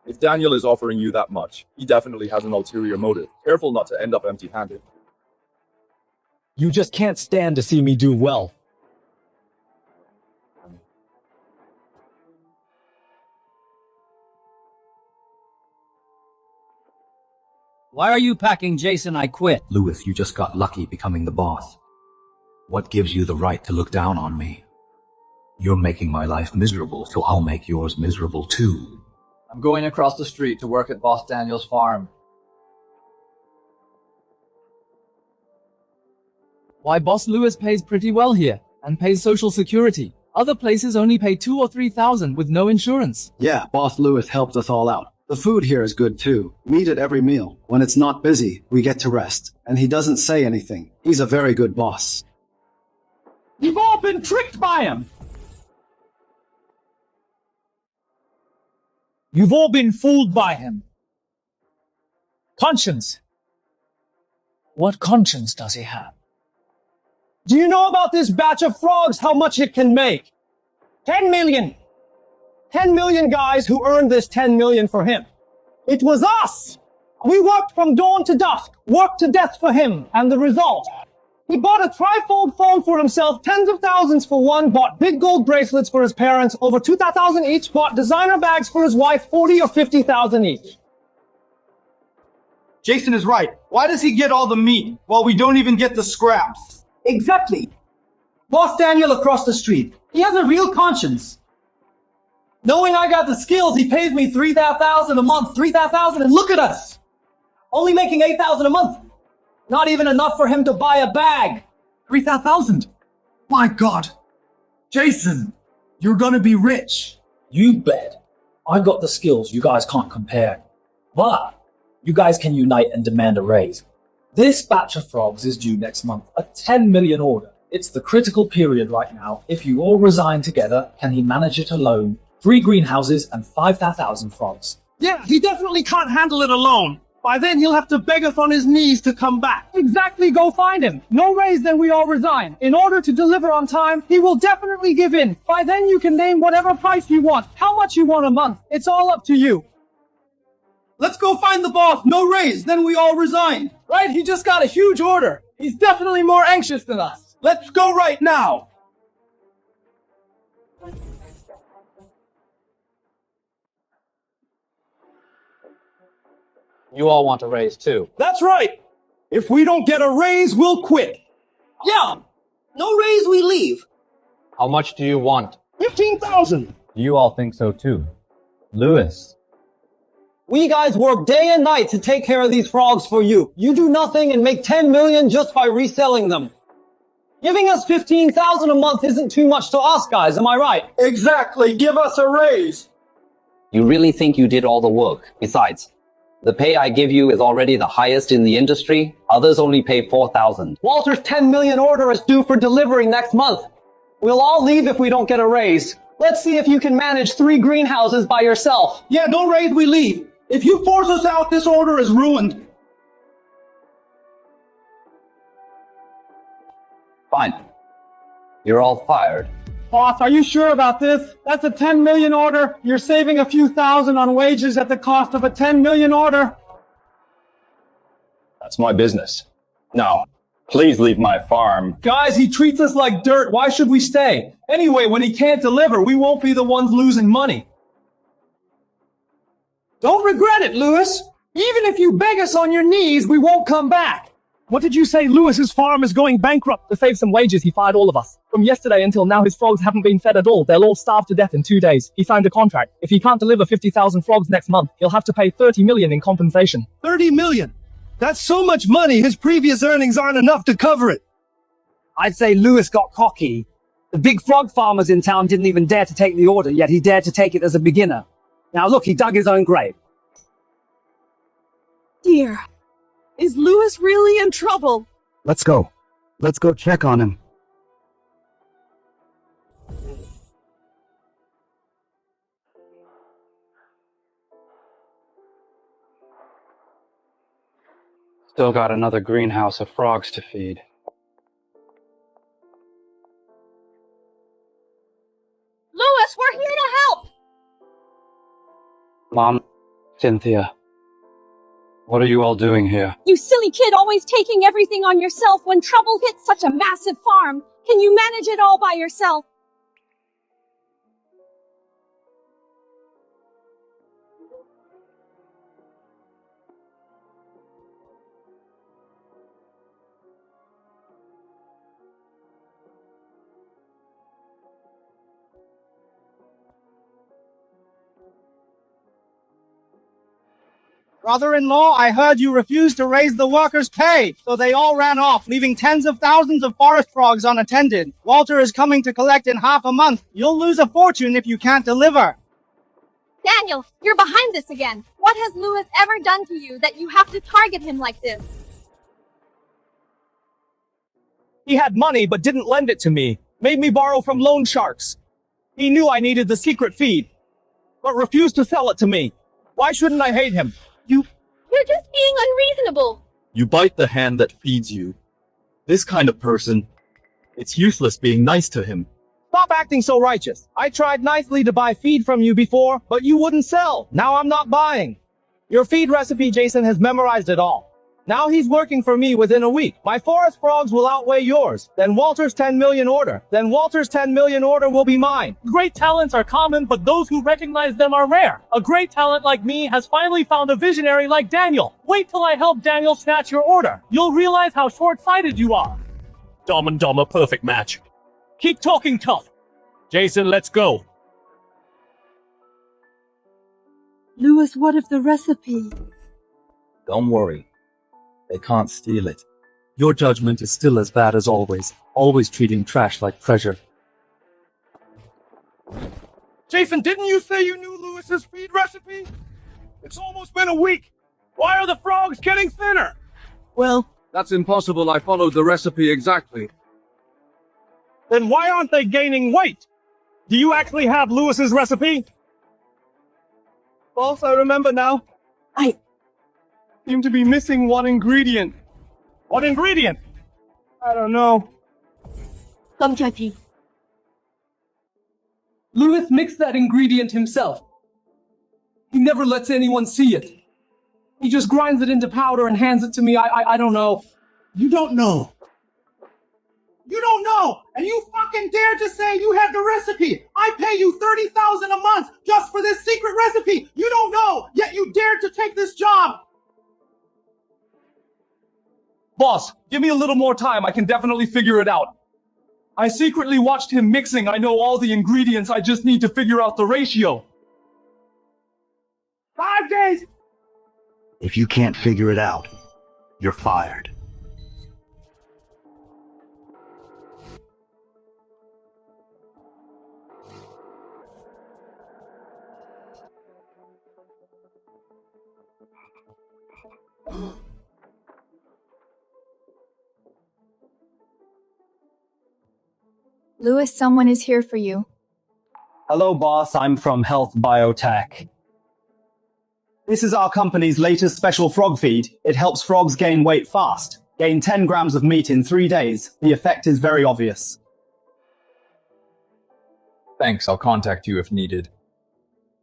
If Daniel is offering you that much, he definitely has an ulterior motive. Careful not to end up empty-handed. You just can't stand to see me do well. Why are you packing, Jason? I quit. Lewes, you just got lucky becoming the boss. What gives you the right to look down on me? You're making my life miserable, so I'll make yours miserable too. I'm going across the street to work at Boss Daniel's farm. Why, Boss Lewes pays pretty well here, and pays Social Security. Other places only pay $2,000 or $3,000 with no insurance. Yeah, Boss Lewes helped us all out. The food here is good too. We eat at every meal. When it's not busy, we get to rest. And he doesn't say anything. He's a very good boss. You've all been tricked by him. You've all been fooled by him. Conscience. What conscience does he have? Do you know about this batch of frogs, how much it can make? 10 million. 10 million guys who earned this 10 million for him. It was us. We worked from dawn to dusk, worked to death for him, and the result. He bought a trifold phone for himself, tens of thousands for one, bought big gold bracelets for his parents, over 2,000 each, bought designer bags for his wife, 40 or 50,000 each. Jason is right. Why does he get all the meat while we don't even get the scraps? Exactly. Boss Daniel across the street. He has a real conscience. Knowing I got the skills, he pays me $3,000 a month, $3,000, and look at us! Only making $8,000 a month. Not even enough for him to buy a bag. $3,000? My God. Jason, you're gonna be rich. You bet. I've got the skills you guys can't compare. But you guys can unite and demand a raise. This batch of frogs is due next month, a 10 million order. It's the critical period right now. If you all resign together, can he manage it alone? 3 greenhouses and 5,000 frogs. Yeah, he definitely can't handle it alone. By then, he'll have to beg us on his knees to come back. Exactly, go find him. No raise, then we all resign. In order to deliver on time, he will definitely give in. By then you can name whatever price you want, how much you want a month. It's all up to you. Let's go find the boss. No raise, then we all resign. Right, he just got a huge order. He's definitely more anxious than us. Let's go right now. You all want a raise too. That's right. If we don't get a raise, we'll quit. Yeah. No raise, we leave. How much do you want? 15,000. You all think so too. Lewes. We guys work day and night to take care of these frogs for you. You do nothing and make 10 million just by reselling them. Giving us 15,000 a month isn't too much to us, guys, am I right? Exactly. Give us a raise. You really think you did all the work? Besides, the pay I give you is already the highest in the industry. Others only pay 4,000. Walter's 10 million order is due for delivery next month. We'll all leave if we don't get a raise. Let's see if you can manage 3 greenhouses by yourself. Yeah, no raise, we leave. If you force us out, this order is ruined. Fine. You're all fired. Boss, are you sure about this? That's a 10 million order. You're saving a few thousand on wages at the cost of a 10 million order. That's my business. No, please leave my farm. Guys, he treats us like dirt. Why should we stay? Anyway, when he can't deliver, we won't be the ones losing money. Don't regret it, Lewes. Even if you beg us on your knees, we won't come back. What did you say? Lewis's farm is going bankrupt. To save some wages, he fired all of us. From yesterday until now, his frogs haven't been fed at all. They'll all starve to death in 2 days. He signed a contract. If he can't deliver 50,000 frogs next month, he'll have to pay 30 million in compensation. 30 million? That's so much money, his previous earnings aren't enough to cover it. I'd say Lewes got cocky. The big frog farmers in town didn't even dare to take the order, yet he dared to take it as a beginner. Now look, he dug his own grave. Dear, is Lewes really in trouble? Let's go. Let's go check on him. Still got another greenhouse of frogs to feed. Lewes, we're here to help! Mom, Cynthia, what are you all doing here? You silly kid, always taking everything on yourself when trouble hits such a massive farm. Can you manage it all by yourself? Brother-in-law, I heard you refused to raise the workers' pay, so they all ran off, leaving tens of thousands of forest frogs unattended. Walter is coming to collect in half a month. You'll lose a fortune if you can't deliver. Daniel, you're behind this again. What has Lewes ever done to you that you have to target him like this? He had money but didn't lend it to me. Made me borrow from loan sharks. He knew I needed the secret feed, but refused to sell it to me. Why shouldn't I hate him? You're just being unreasonable. You bite the hand that feeds you. This kind of person, it's useless being nice to him. Stop acting so righteous. I tried nicely to buy feed from you before, but you wouldn't sell. Now I'm not buying. Your feed recipe, Jason has memorized it all. Now he's working for me within a week. My forest frogs will outweigh yours. Then Walter's 10 million order. Then Walter's 10 million order will be mine. Great talents are common, but those who recognize them are rare. A great talent like me has finally found a visionary like Daniel. Wait till I help Daniel snatch your order. You'll realize how short-sighted you are. Dumb and dumb, a perfect match. Keep talking tough. Jason, let's go. Lewes, what of the recipe? Don't worry. They can't steal it. Your judgment is still as bad as always treating trash like treasure. Jason, didn't you say you knew Lewis's feed recipe? It's almost been a week. Why are the frogs getting thinner? Well, that's impossible. I followed the recipe exactly. Then why aren't they gaining weight? Do you actually have Lewis's recipe? Boss, I remember now. I seem to be missing one ingredient. What ingredient? I don't know. Lewes mixed that ingredient himself. He never lets anyone see it. He just grinds it into powder and hands it to me. I don't know. You don't know. You don't know, and you fucking dare to say you have the recipe. I pay you $30,000 a month just for this secret recipe. You don't know, yet you dared to take this job. Boss, give me a little more time. I can definitely figure it out. I secretly watched him mixing. I know all the ingredients. I just need to figure out the ratio. 5 days. If you can't figure it out, you're fired. Lewes, someone is here for you. Hello, boss. I'm from Health Biotech. This is our company's latest special frog feed. It helps frogs gain weight fast. Gain 10 grams of meat in 3 days. The effect is very obvious. Thanks, I'll contact you if needed.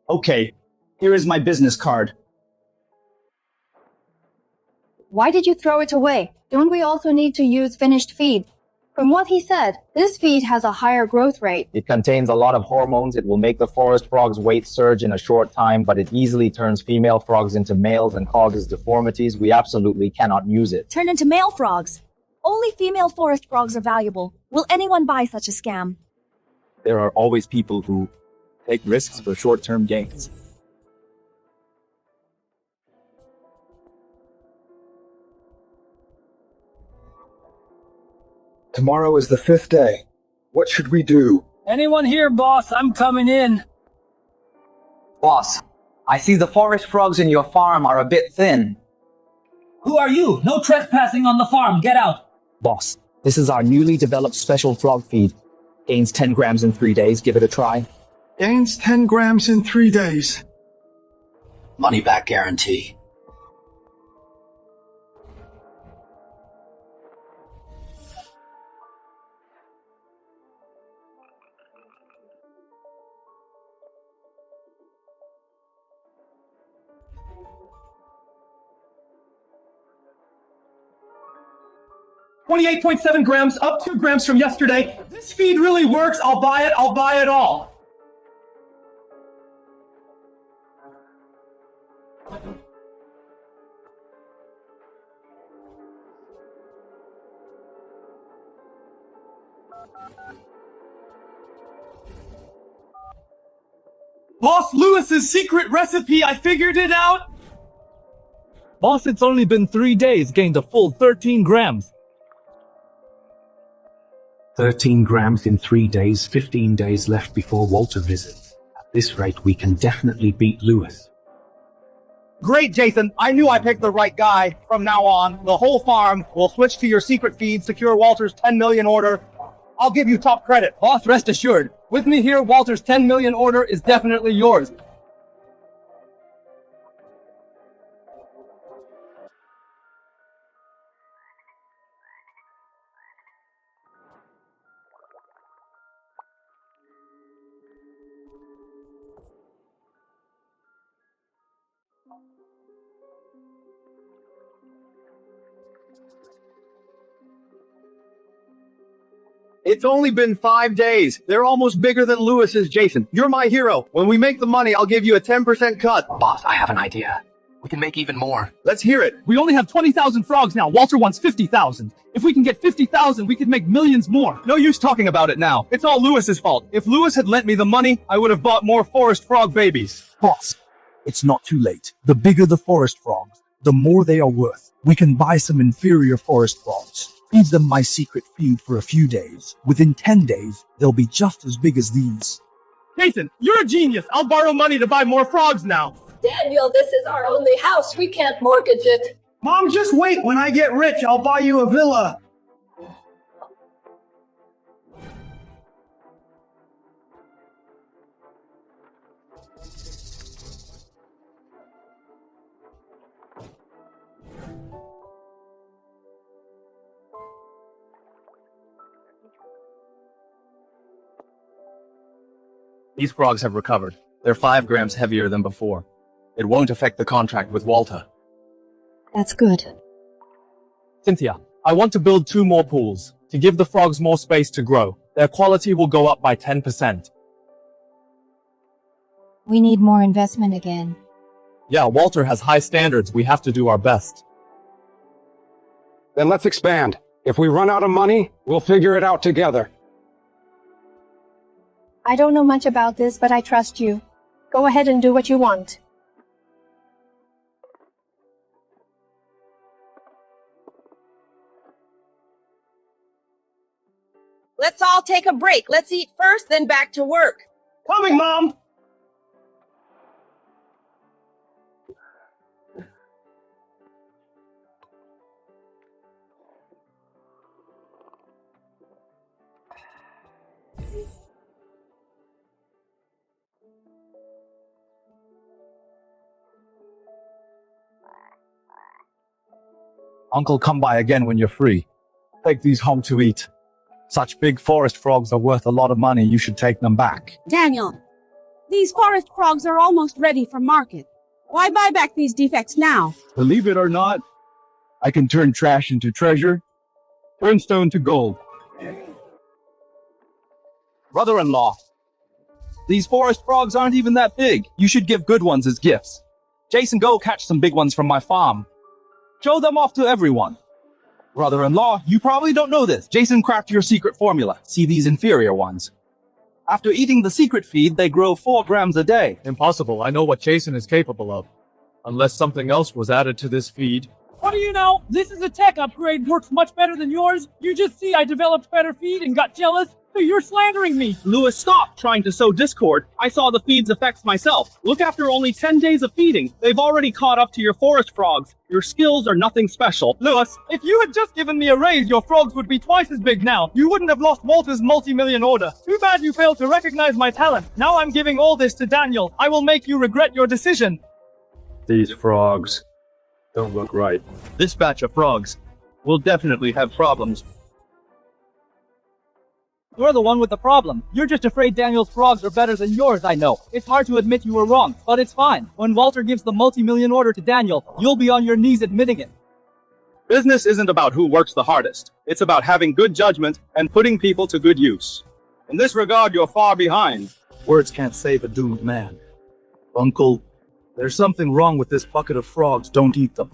Okay, here is my business card. Why did you throw it away? Don't we also need to use finished feed? From what he said, this feed has a higher growth rate. It contains a lot of hormones. It will make the forest frog's weight surge in a short time, but it easily turns female frogs into males and causes deformities. We absolutely cannot use it. Turn into male frogs. Only female forest frogs are valuable. Will anyone buy such a scam? There are always people who take risks for short-term gains. Tomorrow is the 5th day. What should we do? Anyone here, boss? I'm coming in. Boss, I see the forest frogs in your farm are a bit thin. Who are you? No trespassing on the farm. Get out. Boss, this is our newly developed special frog feed. Gains 10 grams in 3 days. Give it a try. Gains 10 grams in 3 days. Money back guarantee. $28.7 grams, up 2 grams from yesterday. This feed really works. I'll buy it. I'll buy it all. Boss Lewis's secret recipe, I figured it out. Boss, it's only been 3 days, gained a full 13 grams. 13 grams in 3 days, 15 days left before Walter visits. At this rate, we can definitely beat Lewes. Great, Jason. I knew I picked the right guy. From now on, the whole farm will switch to your secret feed, secure Walter's 10 million order. I'll give you top credit. Boss, rest assured. With me here, Walter's 10 million order is definitely yours. It's only been 5 days. They're almost bigger than Lewis's, Jason. You're my hero. When we make the money, I'll give you a 10% cut. Boss, I have an idea. We can make even more. Let's hear it. We only have 20,000 frogs now. Walter wants 50,000. If we can get 50,000, we could make millions more. No use talking about it now. It's all Lewis's fault. If Lewes had lent me the money, I would have bought more forest frog babies. Boss, it's not too late. The bigger the forest frogs, the more they are worth. We can buy some inferior forest frogs. Feed them my secret feed for a few days. Within 10 days, they'll be just as big as these. Jason, you're a genius. I'll borrow money to buy more frogs now. Daniel, this is our only house. We can't mortgage it. Mom, just wait. When I get rich, I'll buy you a villa. These frogs have recovered. They're 5 grams heavier than before. It won't affect the contract with Walter. That's good. Cynthia, I want to build 2 more pools to give the frogs more space to grow. Their quality will go up by 10%. We need more investment again. Yeah, Walter has high standards. We have to do our best. Then let's expand. If we run out of money, we'll figure it out together. I don't know much about this, but I trust you. Go ahead and do what you want. Let's all take a break. Let's eat first, then back to work. Coming, Mom! Uncle, come by again when you're free. Take these home to eat. Such big forest frogs are worth a lot of money. You should take them back. Daniel, these forest frogs are almost ready for market. Why buy back these defects now? Believe it or not, I can turn trash into treasure, turn stone to gold. Brother-in-law, these forest frogs aren't even that big. You should give good ones as gifts. Jason, go catch some big ones from my farm. Show them off to everyone. Brother-in-law, you probably don't know this. Jason crafted your secret formula. See these inferior ones. After eating the secret feed, they grow 4 grams a day. Impossible. I know what Jason is capable of. Unless something else was added to this feed. What do you know? This is a tech upgrade, works much better than yours. You just see I developed better feed and got jealous, so you're slandering me. Lewes, stop trying to sow discord. I saw the feed's effects myself. Look, after only 10 days of feeding, they've already caught up to your forest frogs. Your skills are nothing special. Lewes, if you had just given me a raise, your frogs would be twice as big now. You wouldn't have lost Walter's multi-million order. Too bad you failed to recognize my talent. Now I'm giving all this to Daniel. I will make you regret your decision. These frogs don't look right. This batch of frogs will definitely have problems. You're the one with the problem. You're just afraid Daniel's frogs are better than yours, I know. It's hard to admit you were wrong, but it's fine. When Walter gives the multi-million order to Daniel, you'll be on your knees admitting it. Business isn't about who works the hardest. It's about having good judgment and putting people to good use. In this regard, you're far behind. Words can't save a doomed man. Uncle, there's something wrong with this bucket of frogs. Don't eat them.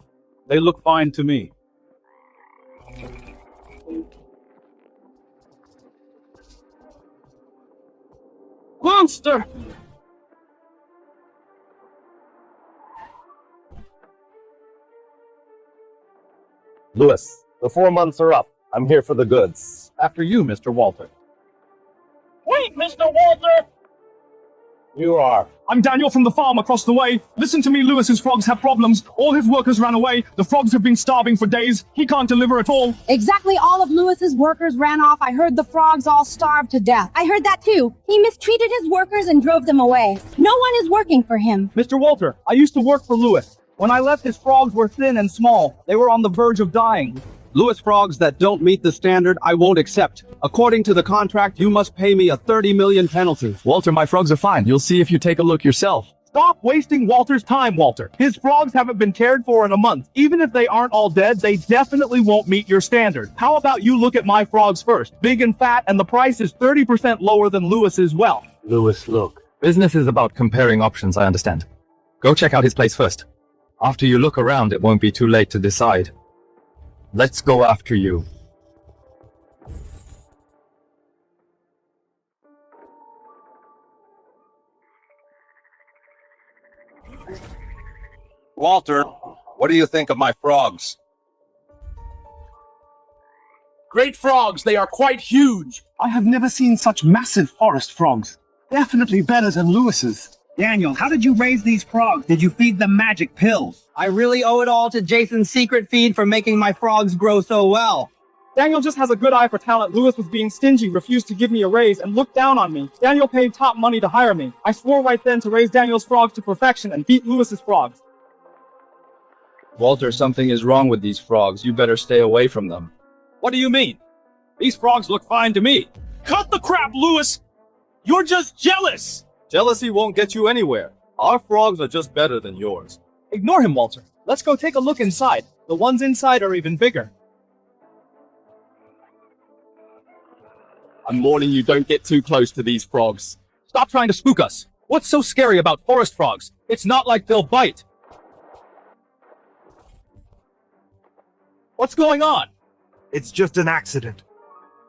They look fine to me. Monster! Lewes, the 4 months are up. I'm here for the goods. After you, Mr. Walter. Wait, Mr. Walter! You are. I'm Daniel from the farm across the way. Listen to me, Lewis's frogs have problems. All his workers ran away. The frogs have been starving for days. He can't deliver at all. Exactly all of Lewis's workers ran off. I heard the frogs all starved to death. I heard that too. He mistreated his workers and drove them away. No one is working for him. Mr. Walter, I used to work for Lewes. When I left, his frogs were thin and small. They were on the verge of dying. Lewes frogs that don't meet the standard, I won't accept. According to the contract, you must pay me a 30 million penalty. Walter, my frogs are fine. You'll see if you take a look yourself. Stop wasting Walter's time, Walter. His frogs haven't been cared for in a month. Even if they aren't all dead, they definitely won't meet your standard. How about you look at my frogs first? Big and fat, and the price is 30% lower than Lewis's well. Lewes, look. Business is about comparing options, I understand. Go check out his place first. After you look around, it won't be too late to decide. Let's go after you. Walter, what do you think of my frogs? Great frogs, they are quite huge. I have never seen such massive forest frogs. Definitely better than Lewis's. Daniel, how did you raise these frogs? Did you feed them magic pills? I really owe it all to Jason's secret feed for making my frogs grow so well. Daniel just has a good eye for talent. Lewes was being stingy, refused to give me a raise, and looked down on me. Daniel paid top money to hire me. I swore right then to raise Daniel's frogs to perfection and beat Lewis's frogs. Walter, something is wrong with these frogs. You better stay away from them. What do you mean? These frogs look fine to me. Cut the crap, Lewes! You're just jealous! Jealousy won't get you anywhere. Our frogs are just better than yours. Ignore him, Walter. Let's go take a look inside. The ones inside are even bigger. I'm warning you, don't get too close to these frogs. Stop trying to spook us. What's so scary about forest frogs? It's not like they'll bite. What's going on? It's just an accident.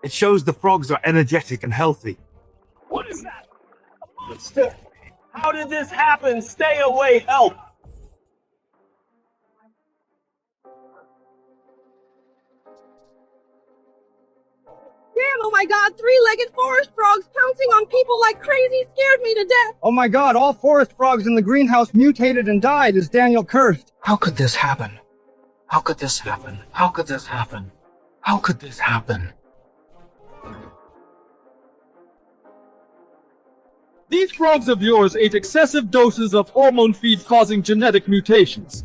It shows the frogs are energetic and healthy. What is that? A monster! How did this happen? Stay away, help! Damn, oh my god, three-legged forest frogs pouncing on people like crazy scared me to death. Oh my god, all forest frogs in the greenhouse mutated and died. Is Daniel cursed? How could this happen? How could this happen? How could this happen? How could this happen? These frogs of yours ate excessive doses of hormone feed causing genetic mutations.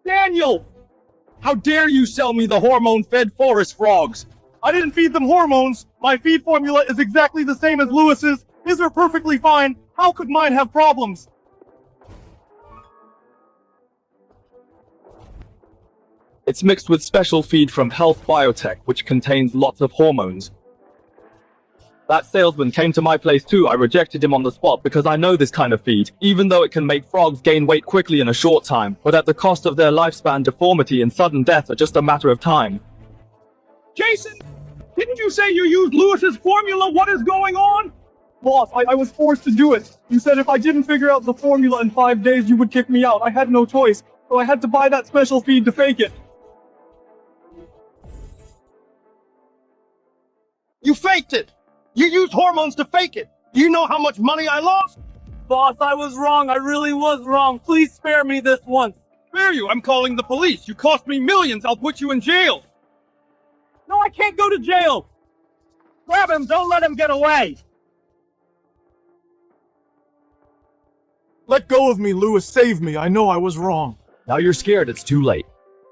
Daniel! How dare you sell me the hormone-fed forest frogs? I didn't feed them hormones. My feed formula is exactly the same as Lewis's. His are perfectly fine. How could mine have problems? It's mixed with special feed from Health Biotech, which contains lots of hormones. That salesman came to my place too. I rejected him on the spot because I know this kind of feed, even though it can make frogs gain weight quickly in a short time, but at the cost of their lifespan, deformity and sudden death are just a matter of time. Jason! Didn't you say you used Lewis's formula? What is going on? Boss, I was forced to do it. You said if I didn't figure out the formula in 5 days, you would kick me out. I had no choice, so I had to buy that special feed to fake it. You faked it! You used hormones to fake it! Do you know how much money I lost? Boss, I was wrong. I really was wrong. Please spare me this once. Spare you? I'm calling the police. You cost me millions. I'll put you in jail. No, I can't go to jail. Grab him. Don't let him get away. Let go of me, Lewes. Save me. I know I was wrong. Now you're scared. It's too late.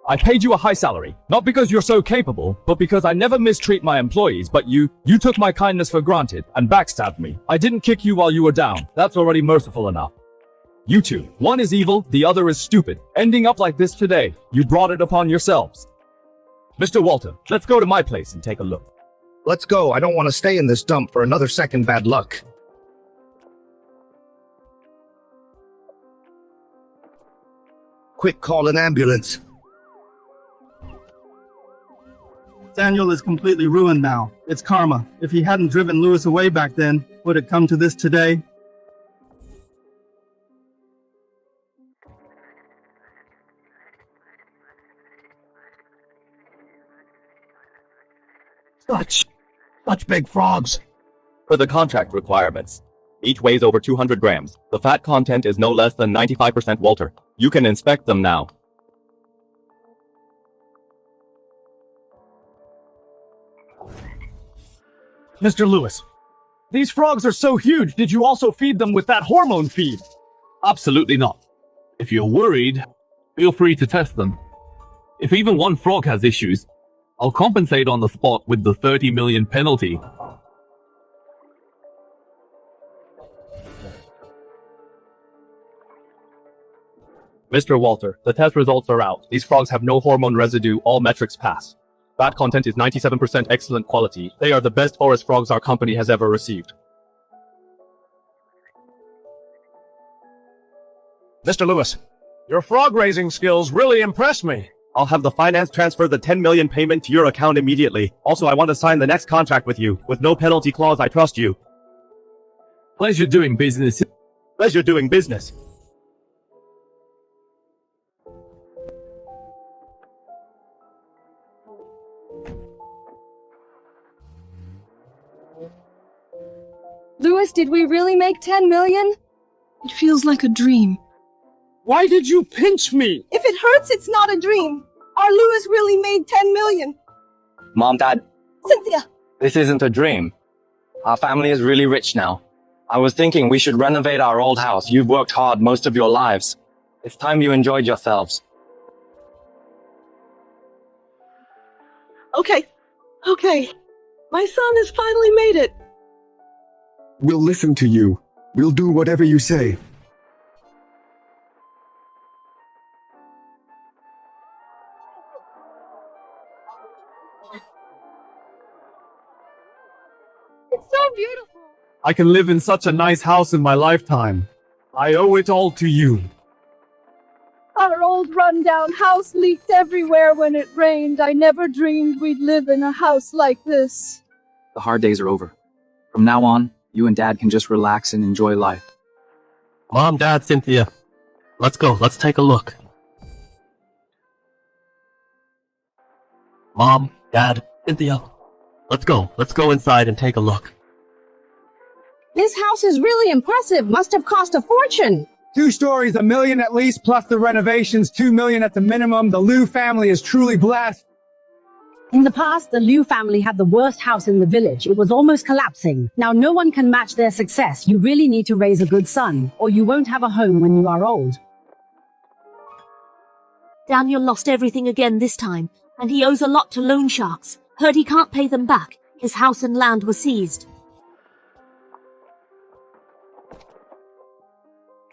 I paid you a high salary, not because you're so capable, but because I never mistreat my employees, but you took my kindness for granted and backstabbed me. I didn't kick you while you were down. That's already merciful enough. You two, one is evil, the other is stupid. Ending up like this today, you brought it upon yourselves. Mr. Walter, let's go to my place and take a look. Let's go. I don't want to stay in this dump for another second bad luck. Quick, call an ambulance. Daniel is completely ruined now. It's karma. If he hadn't driven Lewes away back then, would it come to this today? Such big frogs. For the contract requirements, each weighs over 200 grams. The fat content is no less than 95% Walter. You can inspect them now. Mr. Lewes, these frogs are so huge. Did you also feed them with that hormone feed? Absolutely not. If you're worried, feel free to test them. If even one frog has issues, I'll compensate on the spot with the 30 million penalty. Mr. Walter, the test results are out. These frogs have no hormone residue. All metrics pass. Fat content is 97% excellent quality. They are the best forest frogs our company has ever received. Mr. Lewes, your frog raising skills really impress me. I'll have the finance transfer the 10 million payment to your account immediately. Also, I want to sign the next contract with you. With no penalty clause, I trust you. Pleasure doing business. Pleasure doing business. Lewes, did we really make 10 million? It feels like a dream. Why did you pinch me? If it hurts, it's not a dream. Our Lewes really made 10 million. Mom, Dad, Cynthia! this isn't a dream. Our family is really rich now. I was thinking we should renovate our old house. You've worked hard most of your lives. It's time you enjoyed yourselves. Okay. My son has finally made it. We'll listen to you. We'll do whatever you say. It's so beautiful. I can live in such a nice house in my lifetime. I owe it all to you. Our old rundown house leaked everywhere when it rained. I never dreamed we'd live in a house like this. The hard days are over. From now on, you and Dad can just relax and enjoy life. Mom, Dad, Cynthia. Let's go. Let's take a look. Mom, Dad, Cynthia. Let's go. Let's go inside and take a look. This house is really impressive. Must have cost a fortune. 2 stories, $1 million at least, plus the renovations, $2 million at the minimum. The Lewes family is truly blessed. In the past, the Liu family had the worst house in the village. It was almost collapsing. Now no one can match their success. You really need to raise a good son, or you won't have a home when you are old. Daniel lost everything again this time, and he owes a lot to loan sharks. Heard he can't pay them back. His house and land were seized.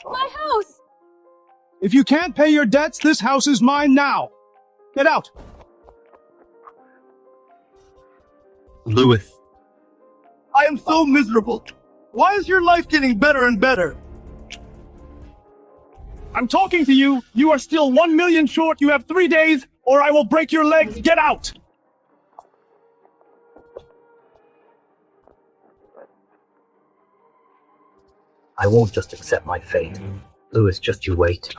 My house! If you can't pay your debts, this house is mine now. Get out. Lewes. I am so miserable. Why is your life getting better and better? I'm talking to you. You are still 1 million short. You have 3 days, or I will break your legs. Get out. I won't just accept my fate. Lewes, just you wait.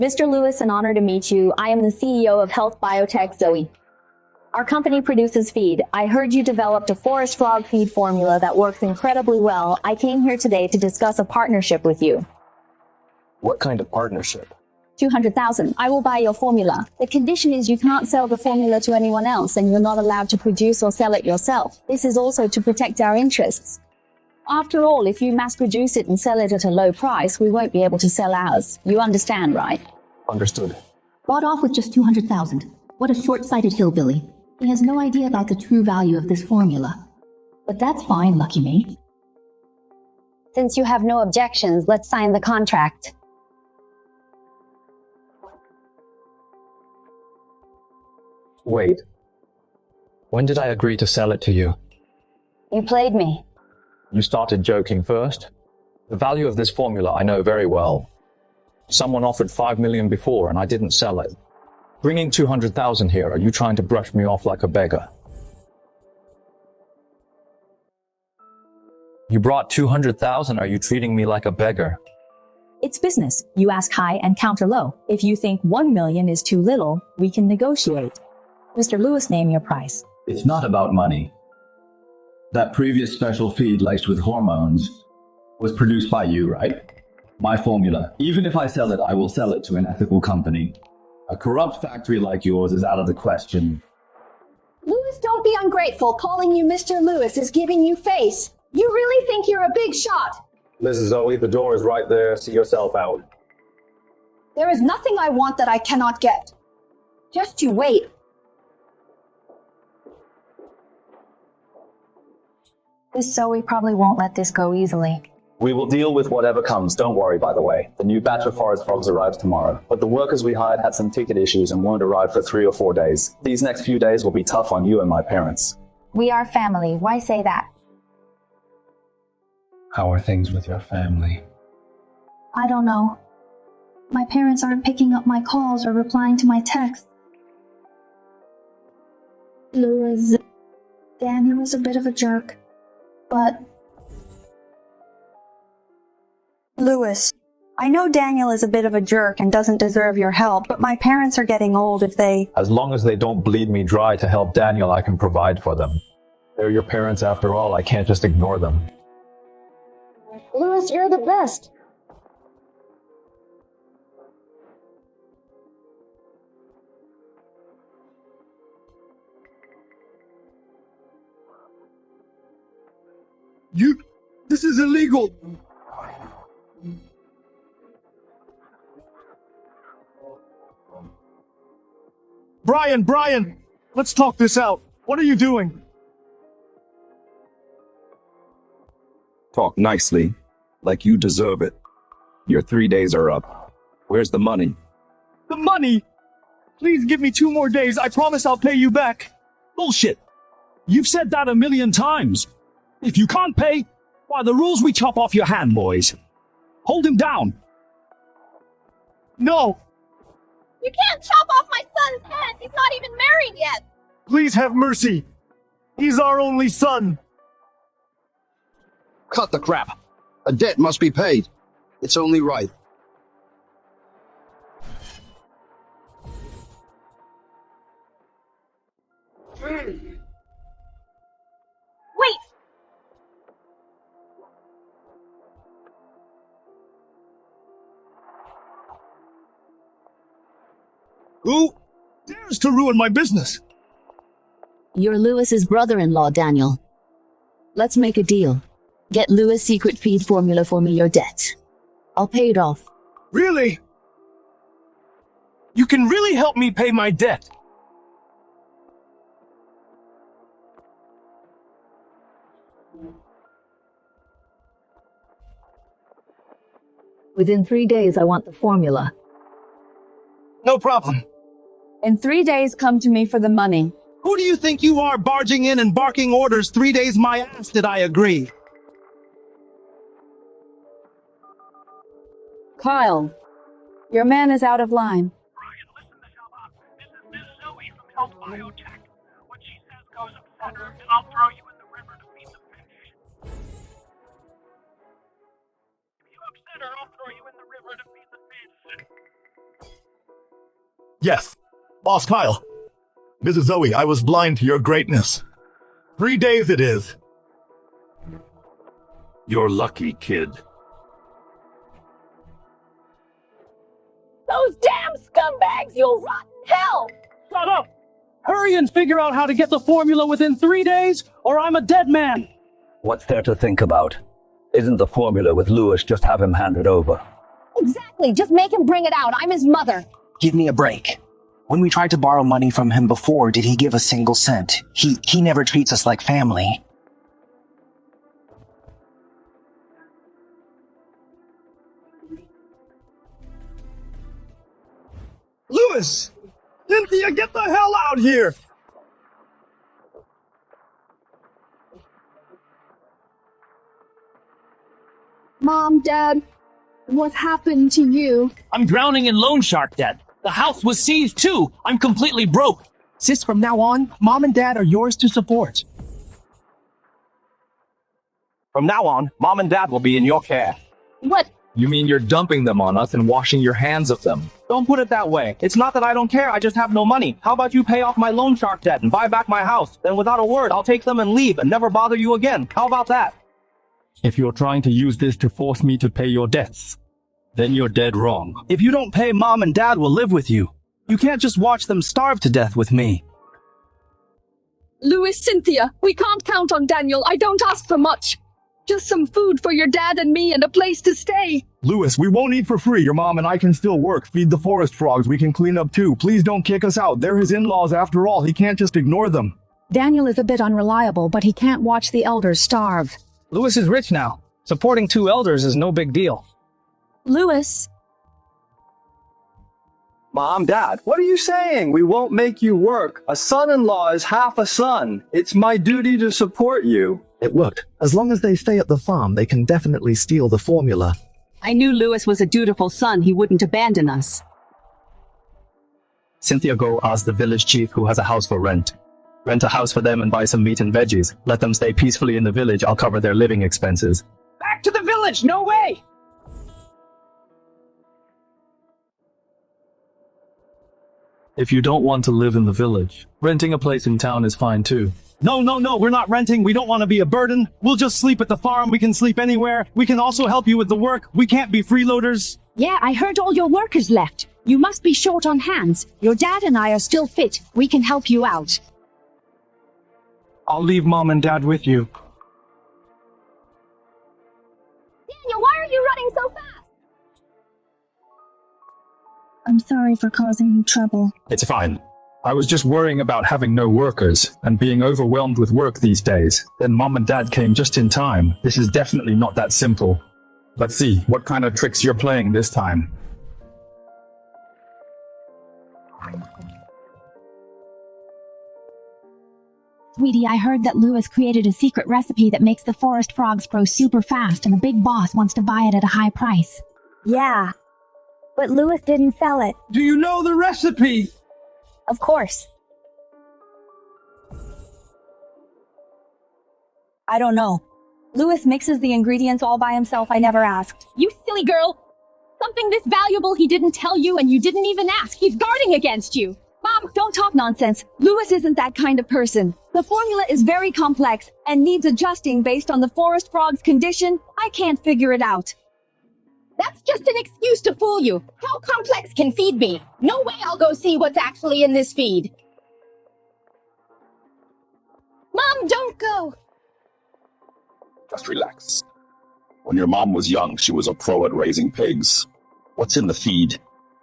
Mr. Lewes, an honor to meet you. I am the CEO of Health Biotech Zoe. Our company produces feed. I heard you developed a forest frog feed formula that works incredibly well. I came here today to discuss a partnership with you. What kind of partnership? 200,000. I will buy your formula. The condition is you can't sell the formula to anyone else, and you're not allowed to produce or sell it yourself. This is also to protect our interests. After all, if you mass produce it and sell it at a low price, we won't be able to sell ours. You understand, right? Understood. Bought off with just 200,000. What a short-sighted hillbilly. He has no idea about the true value of this formula. But that's fine, lucky me. Since you have no objections, let's sign the contract. Wait. When did I agree to sell it to you? You played me. You started joking first. The value of this formula I know very well. Someone offered 5 million before and I didn't sell it. Bringing 200,000 here, are you trying to brush me off like a beggar? You brought 200,000, are you treating me like a beggar? It's business. You ask high and counter low. If you think 1 million is too little, we can negotiate. Mr. Lewes, name your price. It's not about money. That previous special feed laced with hormones was produced by you, right? My formula. Even if I sell it, I will sell it to an ethical company. A corrupt factory like yours is out of the question. Lewes, don't be ungrateful. Calling you Mr. Lewes is giving you face. You really think you're a big shot? Mrs. Zoe, the door is right there. See yourself out. There is nothing I want that I cannot get. Just you wait. This Zoe probably won't let this go easily. We will deal with whatever comes, don't worry by the way. The new batch of forest frogs arrives tomorrow. But the workers we hired had some ticket issues and won't arrive for 3 or 4 days. These next few days will be tough on you and my parents. We are family. Why say that? How are things with your family? I don't know. My parents aren't picking up my calls or replying to my texts. Lewes, Daniel was a bit of a jerk. But Lewes, I know Daniel is a bit of a jerk and doesn't deserve your help, but my parents are getting old if they... As long as they don't bleed me dry to help Daniel, I can provide for them. They're your parents after all, I can't just ignore them. Lewes, you're the best. This is illegal. Brian, let's talk this out. What are you doing? Talk nicely, like you deserve it. Your 3 days are up. Where's the money? The money? Please give me 2 more days. I promise I'll pay you back. Bullshit. You've said that 1,000,000 times. If you can't pay, by the rules we chop off your hand, boys. Hold him down. No! You can't chop off my son's hand! He's not even married yet! Please have mercy. He's our only son. Cut the crap. A debt must be paid. It's only right. Wait! Who dares to ruin my business? You're Lewis's brother-in-law, Daniel. Let's make a deal. Get Lewes' secret feed formula for me your debt. I'll pay it off. Really? You can really help me pay my debt? Within 3 days, I want the formula. No problem. In 3 days, come to me for the money. Who do you think you are, barging in and barking orders? 3 days my ass did I agree. Kyle, your man is out of line. Yes, Boss Kyle. Mrs. Zoe, I was blind to your greatness. 3 days it is. You're lucky, kid. Those damn scumbags, you'll rot in hell! Shut up! Hurry and figure out how to get the formula within 3 days, or I'm a dead man! What's there to think about? Isn't the formula with Lewes, just have him hand it over? Exactly, just make him bring it out. I'm his mother. Give me a break. When we tried to borrow money from him before, did he give a single cent? He never treats us like family. Lewes! Cynthia, get the hell out here! Mom, Dad, what happened to you? I'm drowning in loan shark debt. The house was seized too. I'm completely broke. Sis, from now on, Mom and Dad are yours to support. From now on, Mom and Dad will be in your care. What? You mean you're dumping them on us and washing your hands of them? Don't put it that way. It's not that I don't care, I just have no money. How about you pay off my loan shark debt and buy back my house? Then without a word, I'll take them and leave and never bother you again. How about that? If you're trying to use this to force me to pay your debts, then you're dead wrong. If you don't pay, Mom and Dad will live with you. You can't just watch them starve to death with me. Lewes, Cynthia, we can't count on Daniel. I don't ask for much. Just some food for your dad and me and a place to stay. Lewes, we won't eat for free. Your mom and I can still work. Feed the forest frogs. We can clean up too. Please don't kick us out. They're his in-laws after all. He can't just ignore them. Daniel is a bit unreliable, but he can't watch the elders starve. Lewes is rich now. Supporting 2 elders is no big deal. Lewes. Mom, Dad, what are you saying? We won't make you work. A son-in-law is half a son. It's my duty to support you. It worked. As long as they stay at the farm, they can definitely steal the formula. I knew Lewes was a dutiful son. He wouldn't abandon us. Cynthia, go ask the village chief who has a house for rent. Rent a house for them and buy some meat and veggies. Let them stay peacefully in the village. I'll cover their living expenses. Back to the village! No way! If you don't want to live in the village, renting a place in town is fine too. No, we're not renting. We don't want to be a burden. We'll just sleep at the farm. We can sleep anywhere. We can also help you with the work. We can't be freeloaders. Yeah, I heard all your workers left. You must be short on hands. Your dad and I are still fit. We can help you out. I'll leave Mom and Dad with you. Daniel, why are you running so fast? I'm sorry for causing you trouble. It's fine. I was just worrying about having no workers and being overwhelmed with work these days. Then Mom and Dad came just in time. This is definitely not that simple. Let's see what kind of tricks you're playing this time. Sweetie, I heard that Lewes created a secret recipe that makes the forest frogs grow super fast and the big boss wants to buy it at a high price. Yeah, but Lewes didn't sell it. Do you know the recipe? Of course. I don't know. Lewes mixes the ingredients all by himself. I never asked. You silly girl! Something this valuable he didn't tell you and you didn't even ask. He's guarding against you. Mom, don't talk nonsense. Lewes isn't that kind of person. The formula is very complex and needs adjusting based on the forest frog's condition. I can't figure it out. That's just an excuse to fool you. How complex can feed be? No way I'll go see what's actually in this feed. Mom, don't go! Just relax. When your mom was young, she was a pro at raising pigs. What's in the feed?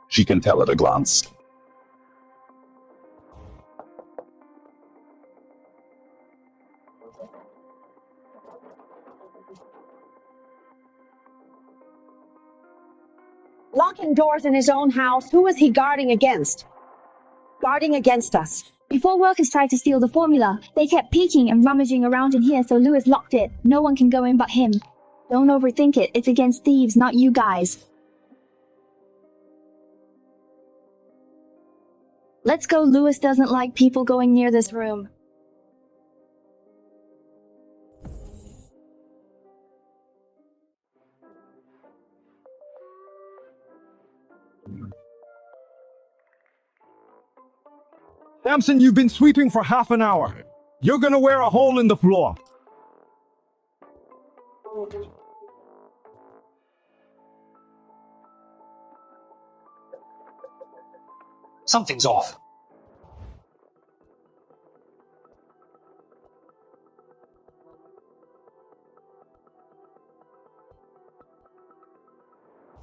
She can tell at a glance. Locking doors in his own house, who is he guarding against? Guarding against us. Before workers tried to steal the formula, they kept peeking and rummaging around in here, so Lewes locked it. No one can go in but him. Don't overthink it. It's against thieves, not you guys. Let's go. Lewes doesn't like people going near this room. Samson, you've been sweeping for half an hour. You're gonna wear a hole in the floor. Something's off.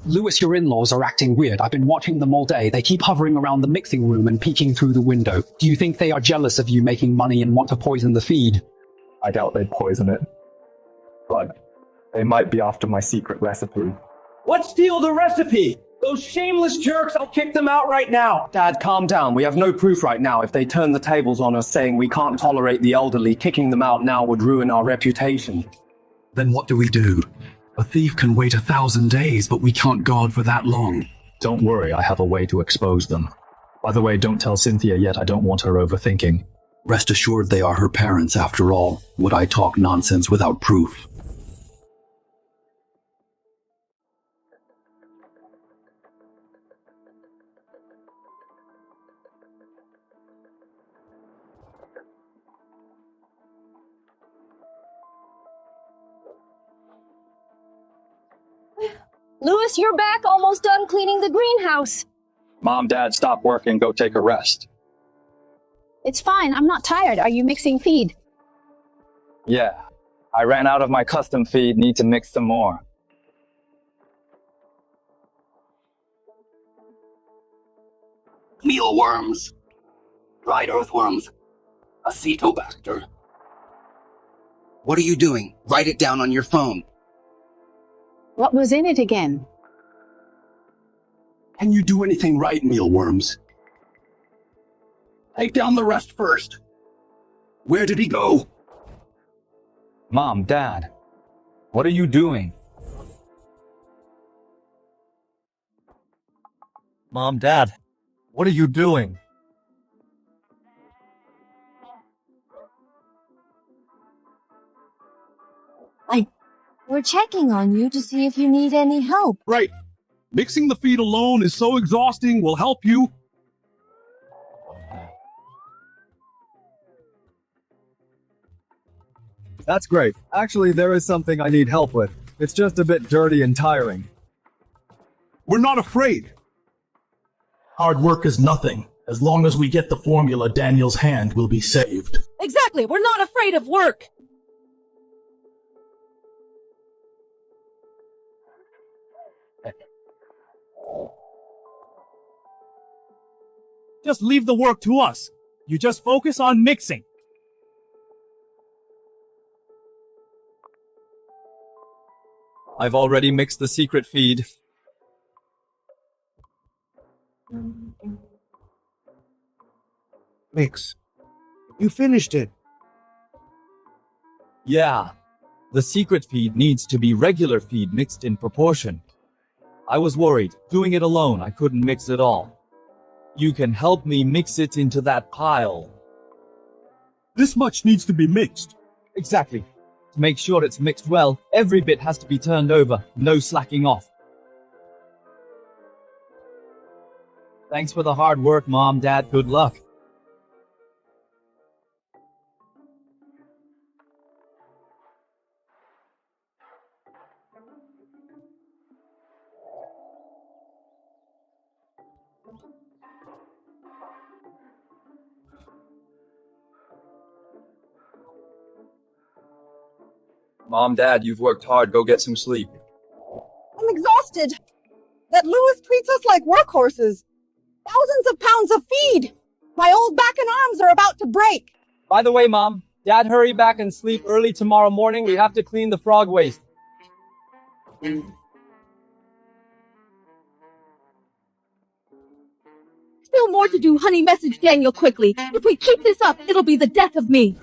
Lewes, your in-laws are acting weird. I've been watching them all day. They keep hovering around the mixing room and peeking through the window. Do you think they are jealous of you making money and want to poison the feed? I doubt they'd poison it. But they might be after my secret recipe. What steal the recipe? Those shameless jerks, I'll kick them out right now. Dad, calm down. We have no proof right now. If they turn the tables on us saying we can't tolerate the elderly, kicking them out now would ruin our reputation. Then what do we do? A thief can wait 1,000 days, but we can't guard for that long. Don't worry, I have a way to expose them. By the way, don't tell Cynthia yet. I don't want her overthinking. Rest assured they are her parents after all. Would I talk nonsense without proof? Lewes, you're back, almost done cleaning the greenhouse. Mom, Dad, stop working, go take a rest. It's fine. I'm not tired. Are you mixing feed? Yeah, I ran out of my custom feed, need to mix some more. Mealworms, dried earthworms, acetobacter. What are you doing? Write it down on your phone. What was in it again? Can you do anything right, mealworms? Take down the rest first. Where did he go? Mom, Dad, what are you doing? Mom, Dad, what are you doing? We're checking on you to see if you need any help. Right. Mixing the feed alone is so exhausting. We'll help you. That's great. Actually, there is something I need help with. It's just a bit dirty and tiring. We're not afraid. Hard work is nothing. As long as we get the formula, Daniel's hand will be saved. Exactly, we're not afraid of work. Just leave the work to us. You just focus on mixing. I've already mixed the secret feed. Mix. You finished it. Yeah. The secret feed needs to be regular feed mixed in proportion. I was worried. Doing it alone, I couldn't mix it all. You can help me mix it into that pile. This much needs to be mixed. Exactly. To make sure it's mixed well, every bit has to be turned over, no slacking off. Thanks for the hard work, Mom, Dad. Good luck. Mom, Dad, you've worked hard. Go get some sleep. I'm exhausted. That Lewes treats us like workhorses. Thousands of pounds of feed. My old back and arms are about to break. By the way, Mom, Dad, hurry back and sleep early tomorrow morning. We have to clean the frog waste. Still more to do, honey. Message Daniel quickly. If we keep this up, it'll be the death of me.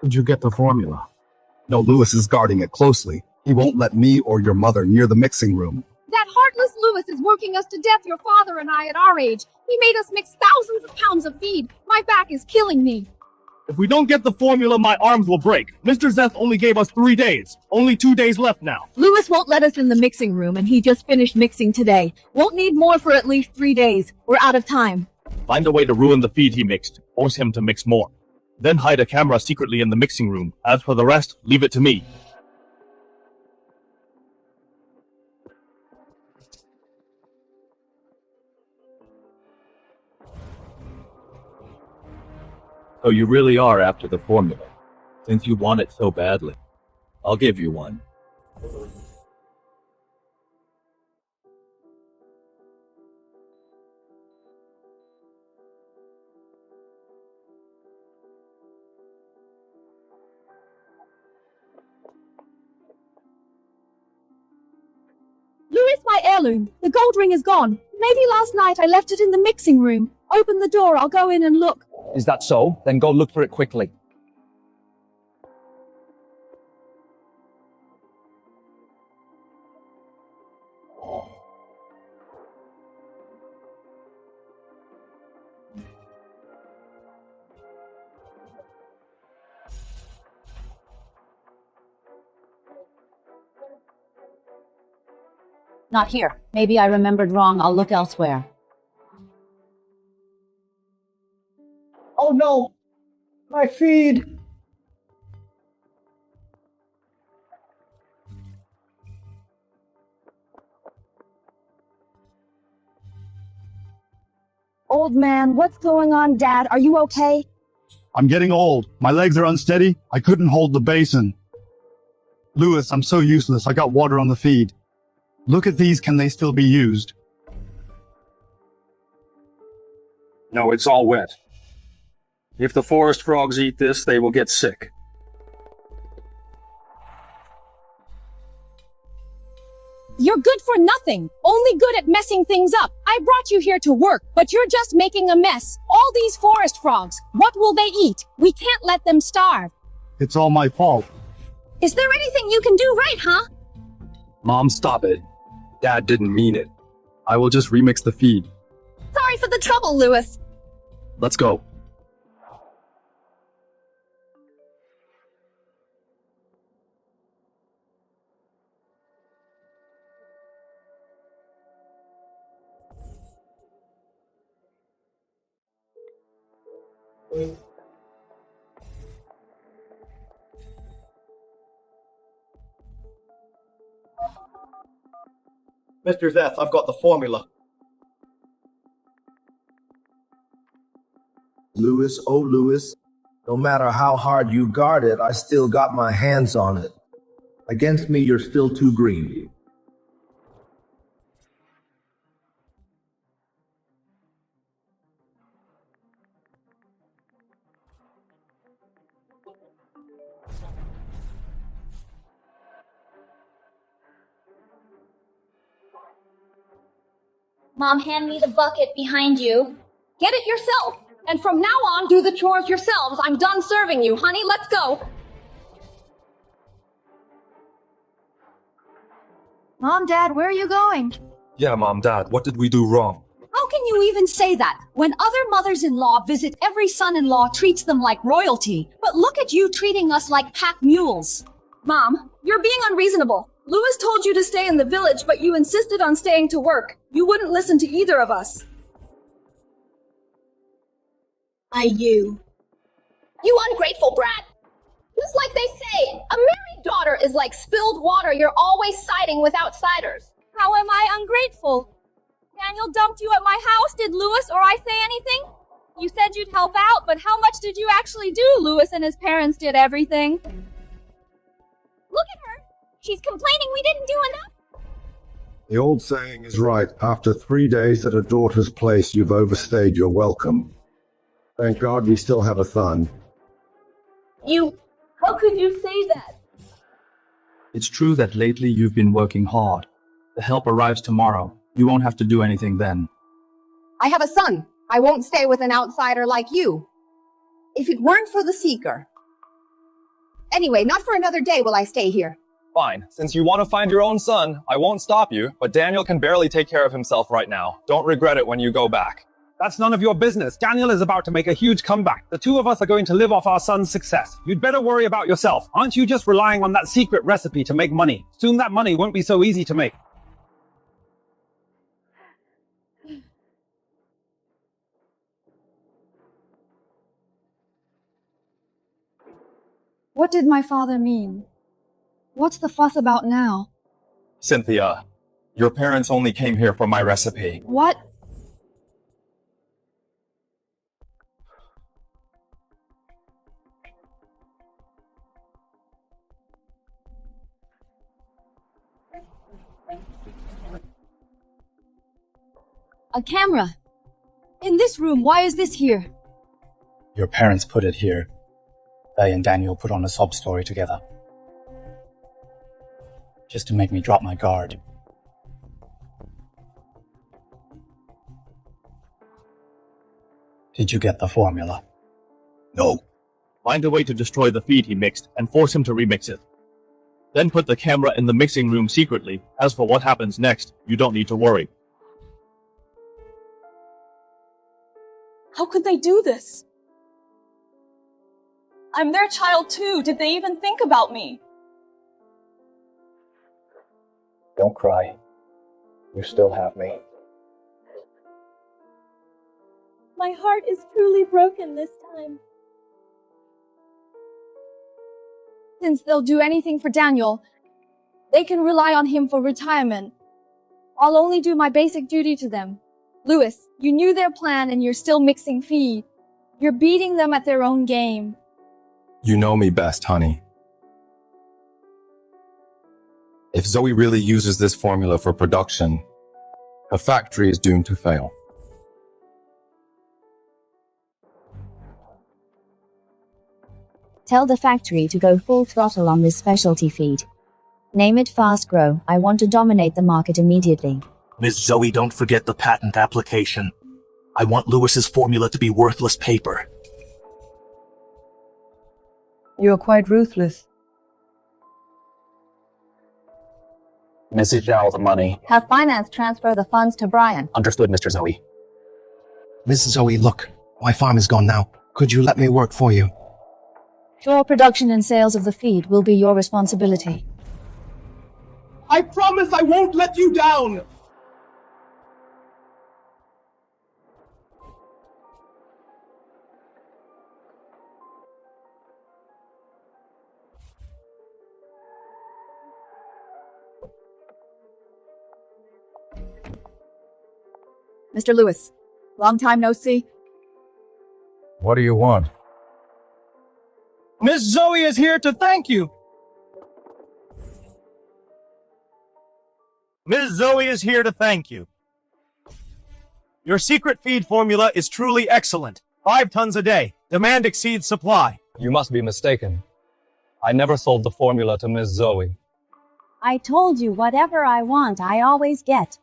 Did you get the formula? No, Lewes is guarding it closely. He won't let me or your mother near the mixing room. That heartless Lewes is working us to death, your father and I at our age. He made us mix thousands of pounds of feed. My back is killing me. If we don't get the formula, my arms will break. Mr. Zeth only gave us 3 days. Only 2 days left now. Lewes won't let us in the mixing room, and he just finished mixing today. Won't need more for at least 3 days. We're out of time. Find a way to ruin the feed he mixed. Force him to mix more. Then hide a camera secretly in the mixing room. As for the rest, leave it to me. So you really are after the formula, since you want it so badly. I'll give you one. Lewes, my heirloom. The gold ring is gone. Maybe last night I left it in the mixing room. Open the door, I'll go in and look. Is that so? Then go look for it quickly. Not here. Maybe I remembered wrong. I'll look elsewhere. Oh no! My feed! Old man, what's going on, Dad? Are you okay? I'm getting old. My legs are unsteady. I couldn't hold the basin. Lewes, I'm so useless. I got water on the feed. Look at these. Can they still be used? No, it's all wet. If the forest frogs eat this, they will get sick. You're good for nothing. Only good at messing things up. I brought you here to work, but you're just making a mess. All these forest frogs, what will they eat? We can't let them starve. It's all my fault. Is there anything you can do right, huh? Mom, stop it. Dad didn't mean it. I will just remix the feed. Sorry for the trouble, Lewes. Let's go. Mr. Zeth, I've got the formula. Lewes, oh Lewes, no matter how hard you guard it, I still got my hands on it. Against me, you're still too green. Mom, hand me the bucket behind you. Get it yourself. And from now on, do the chores yourselves. I'm done serving you, honey. Let's go. Mom, Dad, where are you going? Yeah, Mom, Dad, what did we do wrong? How can you even say that? When other mothers-in-law visit, every son-in-law treats them like royalty. But look at you treating us like pack mules. Mom, you're being unreasonable. Lewes told you to stay in the village, but you insisted on staying to work. You wouldn't listen to either of us. You ungrateful brat. Just like they say, a married daughter is like spilled water. You're always siding with outsiders. How am I ungrateful? Daniel dumped you at my house. Did Lewes or I say anything? You said you'd help out, but how much did you actually do? Lewes and his parents did everything. Look at her. She's complaining we didn't do enough. The old saying is right. After 3 days at a daughter's place, you've overstayed your welcome. Thank God we still have a son. How could you say that? It's true that lately you've been working hard. The help arrives tomorrow. You won't have to do anything then. I have a son. I won't stay with an outsider like you. If it weren't for the Seeker. Anyway, not for another day will I stay here. Fine. Since you want to find your own son, I won't stop you, but Daniel can barely take care of himself right now. Don't regret it when you go back. That's none of your business. Daniel is about to make a huge comeback. The two of us are going to live off our son's success. You'd better worry about yourself. Aren't you just relying on that secret recipe to make money? Soon that money won't be so easy to make. What did my father mean? What's the fuss about now? Cynthia, your parents only came here for my recipe. What? A camera. In this room, why is this here? Your parents put it here. They and Daniel put on a sob story together. Just to make me drop my guard. Did you get the formula? No. Find a way to destroy the feed he mixed and force him to remix it. Then put the camera in the mixing room secretly. As for what happens next, you don't need to worry. How could they do this? I'm their child too. Did they even think about me? Don't cry. You still have me. My heart is truly broken this time. Since they'll do anything for Daniel, they can rely on him for retirement. I'll only do my basic duty to them. Lewes, you knew their plan and you're still mixing feed. You're beating them at their own game. You know me best, honey. If Zoe really uses this formula for production, her factory is doomed to fail. Tell the factory to go full throttle on this specialty feed. Name it Fast Grow. I want to dominate the market immediately. Miss Zoe, don't forget the patent application. I want Lewis's formula to be worthless paper. You're quite ruthless. Message all the money. Have finance transfer the funds to Brian. Understood, Mr. Zoe. Miss Zoe, look. My farm is gone now. Could you let me work for you? Sure, production and sales of the feed will be your responsibility. I promise I won't let you down! Mr. Lewes, long time no see. What do you want? Miss Zoe is here to thank you. Ms. Zoe is here to thank you. Your secret feed formula is truly excellent. 5 tons a day. Demand exceeds supply. You must be mistaken. I never sold the formula to Miss Zoe. I told you whatever I want, I always get.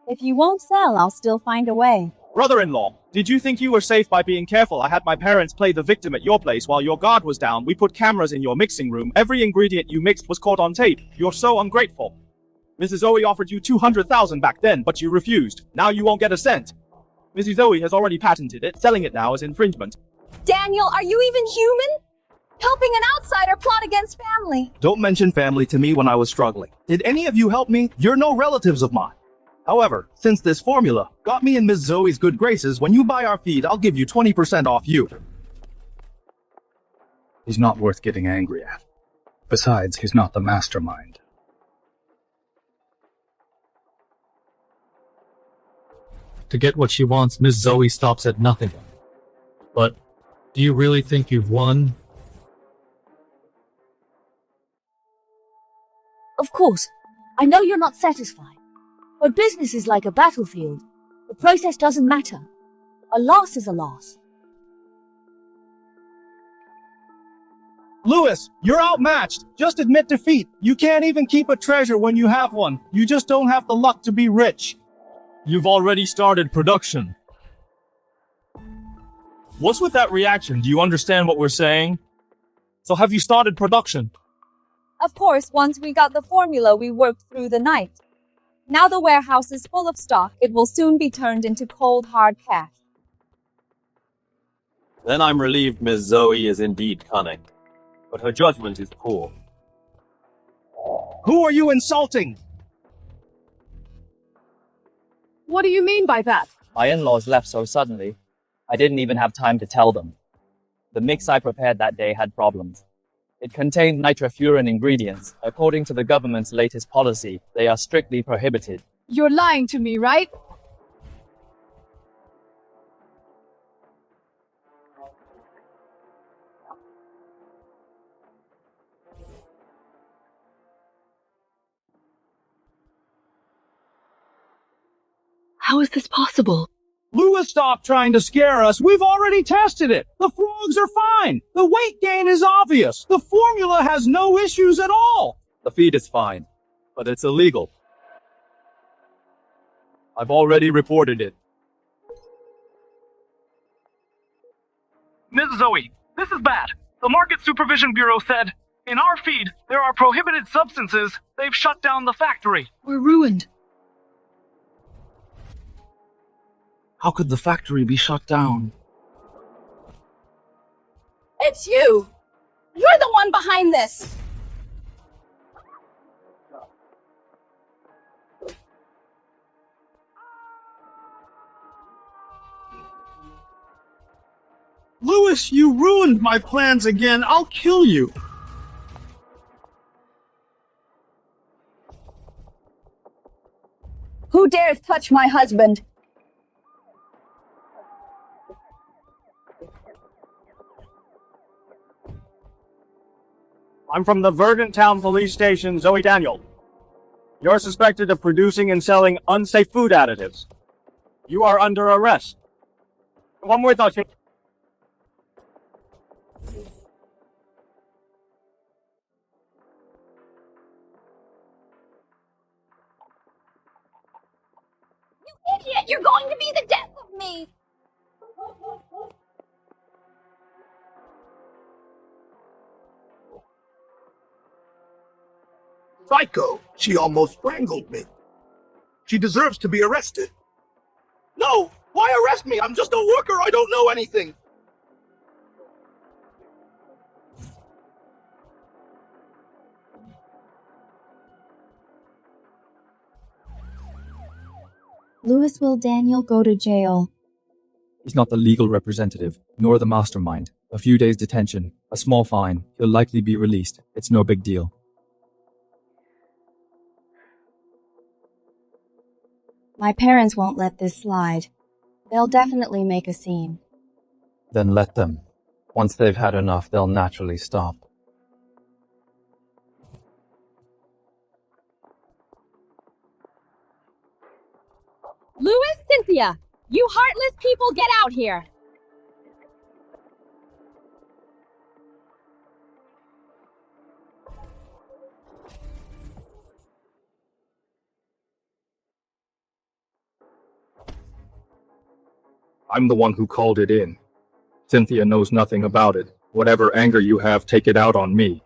If you won't sell, I'll still find a way. Brother-in-law, did you think you were safe by being careful? I had my parents play the victim at your place while your guard was down. We put cameras in your mixing room. Every ingredient you mixed was caught on tape. You're so ungrateful. Mrs. Zoe offered you 200,000 back then, but you refused. Now you won't get a cent. Mrs. Zoe has already patented it. Selling it now is infringement. Daniel, are you even human? Helping an outsider plot against family. Don't mention family to me when I was struggling. Did any of you help me? You're no relatives of mine. However, since this formula got me in Miss Zoe's good graces, when you buy our feed, I'll give you 20% off you. He's not worth getting angry at. Besides, he's not the mastermind. To get what she wants, Miss Zoe stops at nothing. But do you really think you've won? Of course, I know you're not satisfied. But business is like a battlefield. The process doesn't matter. A loss is a loss. Lewes, you're outmatched. Just admit defeat. You can't even keep a treasure when you have one. You just don't have the luck to be rich. You've already started production. What's with that reaction? Do you understand what we're saying? So have you started production? Of course, once we got the formula, we worked through the night. Now the warehouse is full of stock. It will soon be turned into cold, hard cash. Then I'm relieved Miss Zoe is indeed cunning. But her judgment is poor. Who are you insulting? What do you mean by that? My in-laws left so suddenly, I didn't even have time to tell them. The mix I prepared that day had problems. It contained nitrofuran ingredients. According to the government's latest policy, they are strictly prohibited. You're lying to me, right? How is this possible? Lewes, stop trying to scare us. We've already tested it. The frogs are fine. The weight gain is obvious. The formula has no issues at all. The feed is fine, but it's illegal. I've already reported it. Ms. Zoe, this is bad. The Market Supervision Bureau said, in our feed, there are prohibited substances. They've shut down the factory. We're ruined. How could the factory be shut down? It's you. You're the one behind this. Lewes, you ruined my plans again. I'll kill you. Who dares touch my husband? I'm from the Verdant Town Police Station, Zoe Daniel. You're suspected of producing and selling unsafe food additives. You are under arrest. One more thought. You idiot! You're going to be the death of me! Psycho! She almost strangled me. She deserves to be arrested. No! Why arrest me? I'm just a worker. I don't know anything. Lewes, will Daniel go to jail? He's not the legal representative, nor the mastermind. A few days detention, a small fine, he'll likely be released. It's no big deal. My parents won't let this slide. They'll definitely make a scene. Then let them. Once they've had enough, they'll naturally stop. Lewes, Cynthia, you heartless people, get out here. I'm the one who called it in. Cynthia knows nothing about it. Whatever anger you have, take it out on me.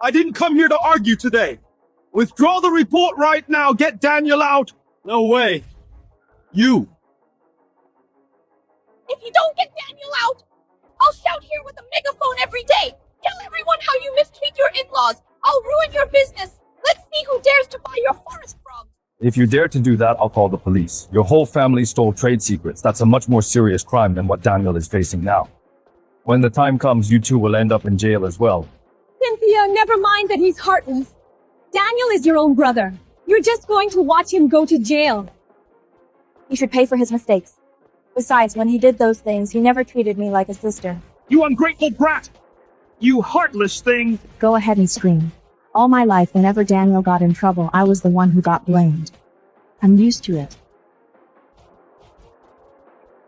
I didn't come here to argue today. Withdraw the report right now. Get Daniel out. No way. You. If you don't get Daniel out, I'll shout here with a megaphone every day. Tell everyone how you mistreat your in-laws. I'll ruin your business. Let's see who dares to buy your forest frogs. If you dare to do that, I'll call the police. Your whole family stole trade secrets. That's a much more serious crime than what Daniel is facing now. When the time comes, you two will end up in jail as well. Cynthia, never mind that he's heartless. Daniel is your own brother. You're just going to watch him go to jail. He should pay for his mistakes. Besides, when he did those things, he never treated me like a sister. You ungrateful brat. You heartless thing. Go ahead and scream. All my life, whenever Daniel got in trouble, I was the one who got blamed. I'm used to it.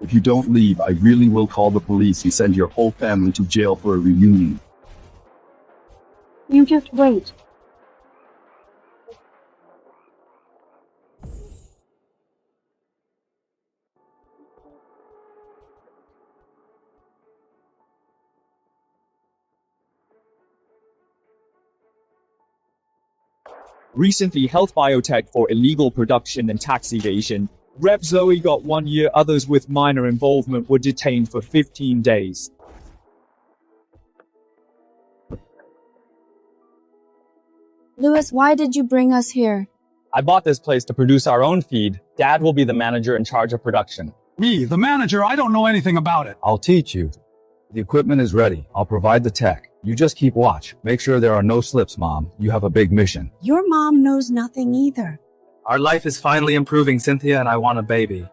If you don't leave, I really will call the police and send your whole family to jail for a reunion. You just wait. Recently, health biotech for illegal production and tax evasion. Rep Zoe got 1 year, others with minor involvement were detained for 15 days. Lewes, why did you bring us here? I bought this place to produce our own feed. Dad will be the manager in charge of production. Me, the manager, I don't know anything about it. I'll teach you. The equipment is ready. I'll provide the tech. You just keep watch. Make sure there are no slips, Mom. You have a big mission. Your mom knows nothing either. Our life is finally improving, Cynthia, and I want a baby.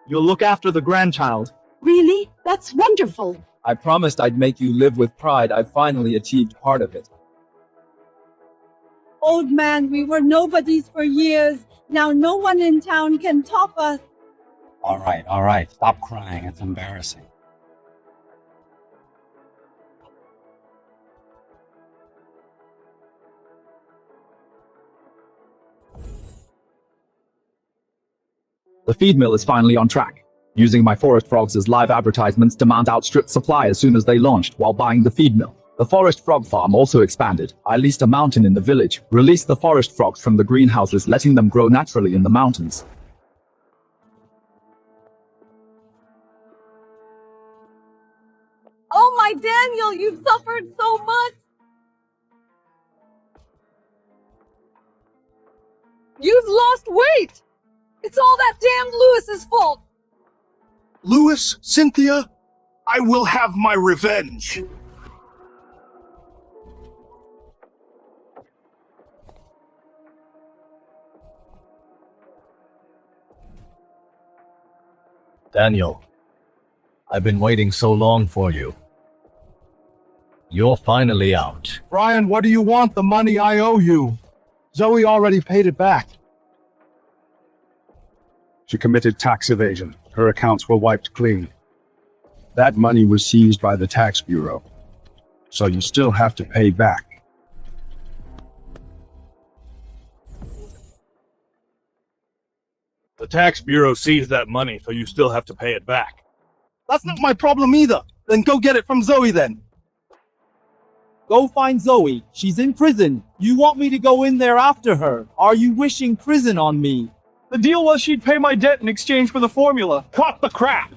You'll look after the grandchild. Really? That's wonderful. I promised I'd make you live with pride. I've finally achieved part of it. Old man, we were nobodies for years. Now no one in town can top us. All right. Stop crying. It's embarrassing. The feed mill is finally on track. Using my forest frogs as live advertisements, demand outstripped supply as soon as they launched while buying the feed mill. The forest frog farm also expanded. I leased a mountain in the village, released the forest frogs from the greenhouses, letting them grow naturally in the mountains. Oh my Daniel, you've suffered so much. You've lost weight. It's all that damned Lewis's fault. Lewes, Cynthia, I will have my revenge. Daniel, I've been waiting so long for you. You're finally out. Brian, what do you want? The money I owe you. Zoe already paid it back. She committed tax evasion. Her accounts were wiped clean. That money was seized by the tax bureau. So you still have to pay back. The tax bureau seized that money, so you still have to pay it back. That's not my problem either. Then go get it from Zoe then. Go find Zoe. She's in prison. You want me to go in there after her? Are you wishing prison on me? The deal was she'd pay my debt in exchange for the formula. Cut the crap!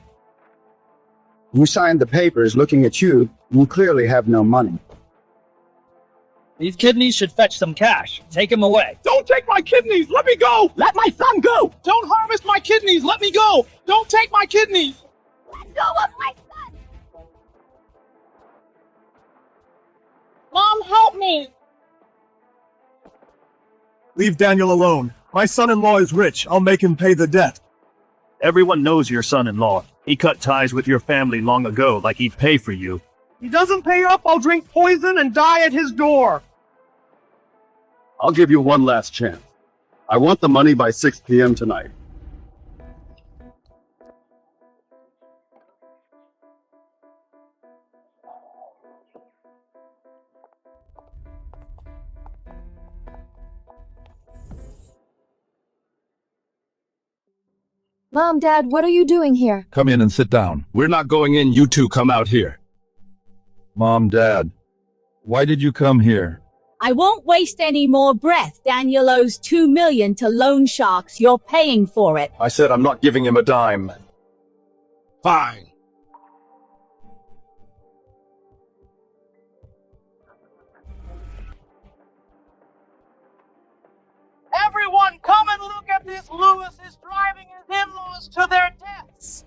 Who signed the papers looking at you, you clearly have no money. These kidneys should fetch some cash. Take them away. Don't take my kidneys! Let me go! Let my son go! Don't harvest my kidneys! Let me go! Don't take my kidneys! Let go of my son! Mom, help me. Leave Daniel alone. My son-in-law is rich. I'll make him pay the debt. Everyone knows your son-in-law. He cut ties with your family long ago, like he'd pay for you. He doesn't pay up, I'll drink poison and die at his door. I'll give you one last chance. I want the money by 6 p.m. tonight. Mom, Dad, what are you doing here? Come in and sit down. We're not going in, you two come out here. Mom, Dad, why did you come here? I won't waste any more breath. Daniel owes $2 million to loan sharks. You're paying for it. I said I'm not giving him a dime. Fine. Everyone, come and look at this. Lewes is driving his in-laws to their deaths.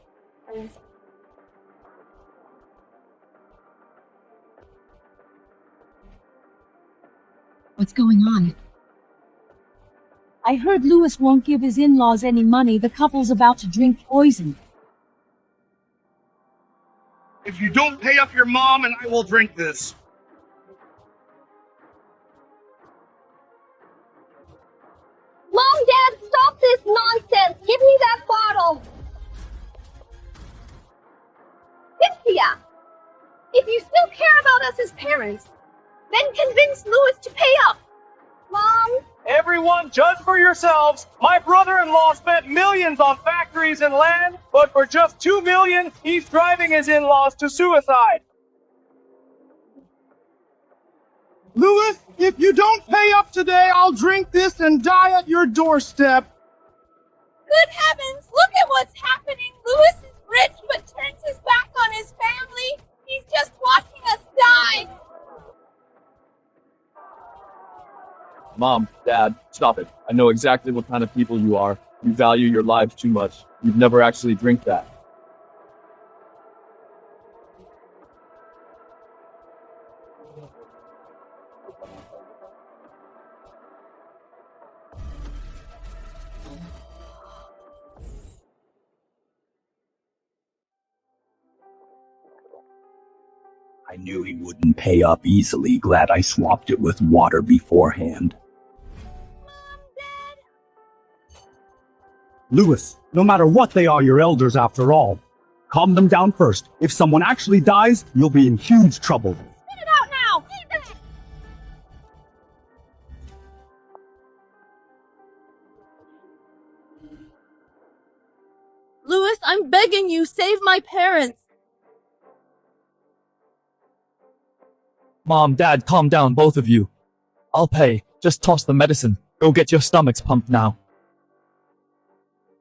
What's going on? I heard Lewes won't give his in-laws any money. The couple's about to drink poison. If you don't pay up your mom, and I will drink this. Mom, Dad, stop this nonsense! Give me that bottle! Cynthia! If you still care about us as parents, then convince Lewes to pay up! Mom! Everyone, judge for yourselves. My brother-in-law spent millions on factories and land, but for just $2 million, he's driving his in-laws to suicide. Lewes, if you don't pay up today, I'll drink this and die at your doorstep. Good heavens, look at what's happening! Lewes is rich but turns his back on his family! He's just watching us die! Mom, Dad, stop it. I know exactly what kind of people you are. You value your lives too much. You'd never actually drink that. I knew he wouldn't pay up easily. Glad I swapped it with water beforehand. Lewes, no matter what they are, your elders after all. Calm them down first. If someone actually dies, you'll be in huge trouble. Spit it out now! Give it! Lewes, I'm begging you, save my parents! Mom, Dad, calm down, both of you. I'll pay. Just toss the medicine. Go get your stomachs pumped now.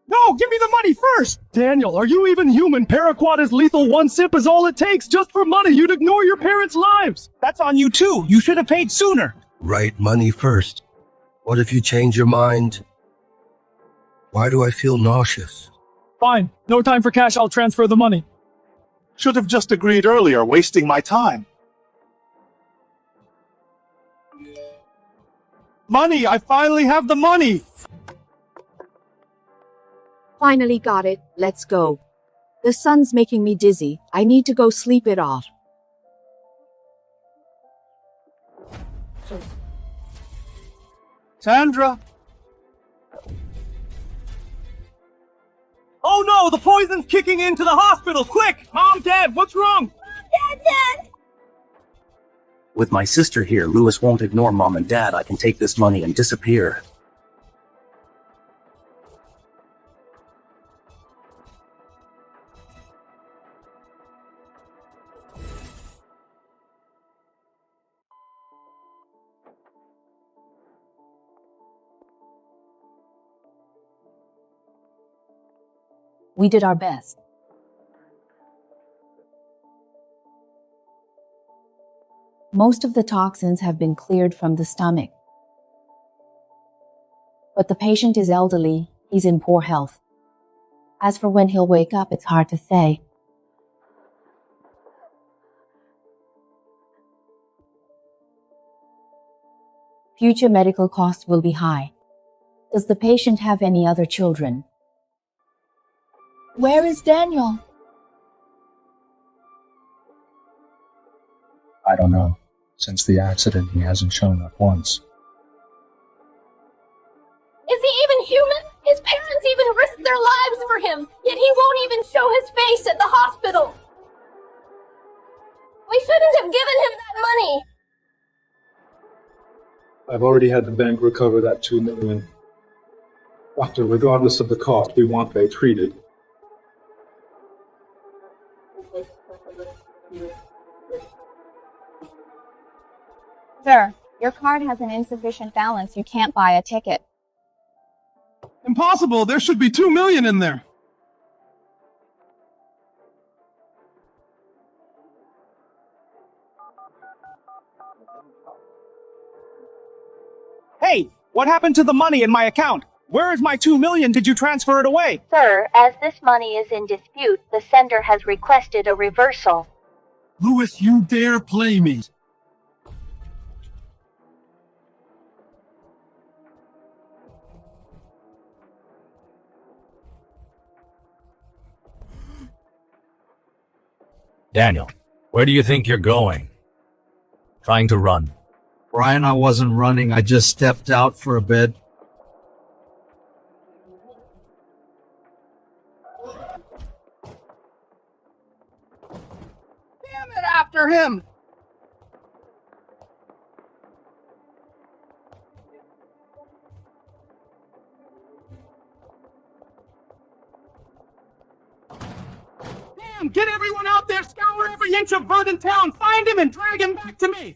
No, give me the money first! Daniel, are you even human? Paraquat is lethal. One sip is all it takes. Just for money, you'd ignore your parents' lives. That's on you too. You should have paid sooner. Right money first. What if you change your mind? Why do I feel nauseous? Fine. No time for cash. I'll transfer the money. Should have just agreed earlier, wasting my time. Money! I finally have the money! Finally got it. Let's go. The sun's making me dizzy. I need to go sleep it off. Sandra! Oh no, the poison's kicking into the hospital! Quick! Mom, Dad, what's wrong? Dad! With my sister here, Lewes won't ignore Mom and Dad. I can take this money and disappear. We did our best. Most of the toxins have been cleared from the stomach. But the patient is elderly. He's in poor health. As for when he'll wake up, it's hard to say. Future medical costs will be high. Does the patient have any other children? Where is Daniel? I don't know. Since the accident, he hasn't shown up once. him, yet he won't even show his face at the hospital. We shouldn't have given him that money. I've already had the bank recover that $2 million. Doctor, regardless of the cost, we want they treated. Sir, your card has an insufficient balance. You can't buy a ticket. Impossible! There should be $2 million in there! Hey, what happened to the money in my account? Where is my $2 million? Did you transfer it away? Sir, as this money is in dispute, the sender has requested a reversal. Lewes, you dare play me! Daniel, where do you think you're going? Trying to run. Brian, I wasn't running. I just stepped out for a bit. Damn it, after him! Damn, get everyone out there, scour every inch of Verdant Town, find him and drag him back to me!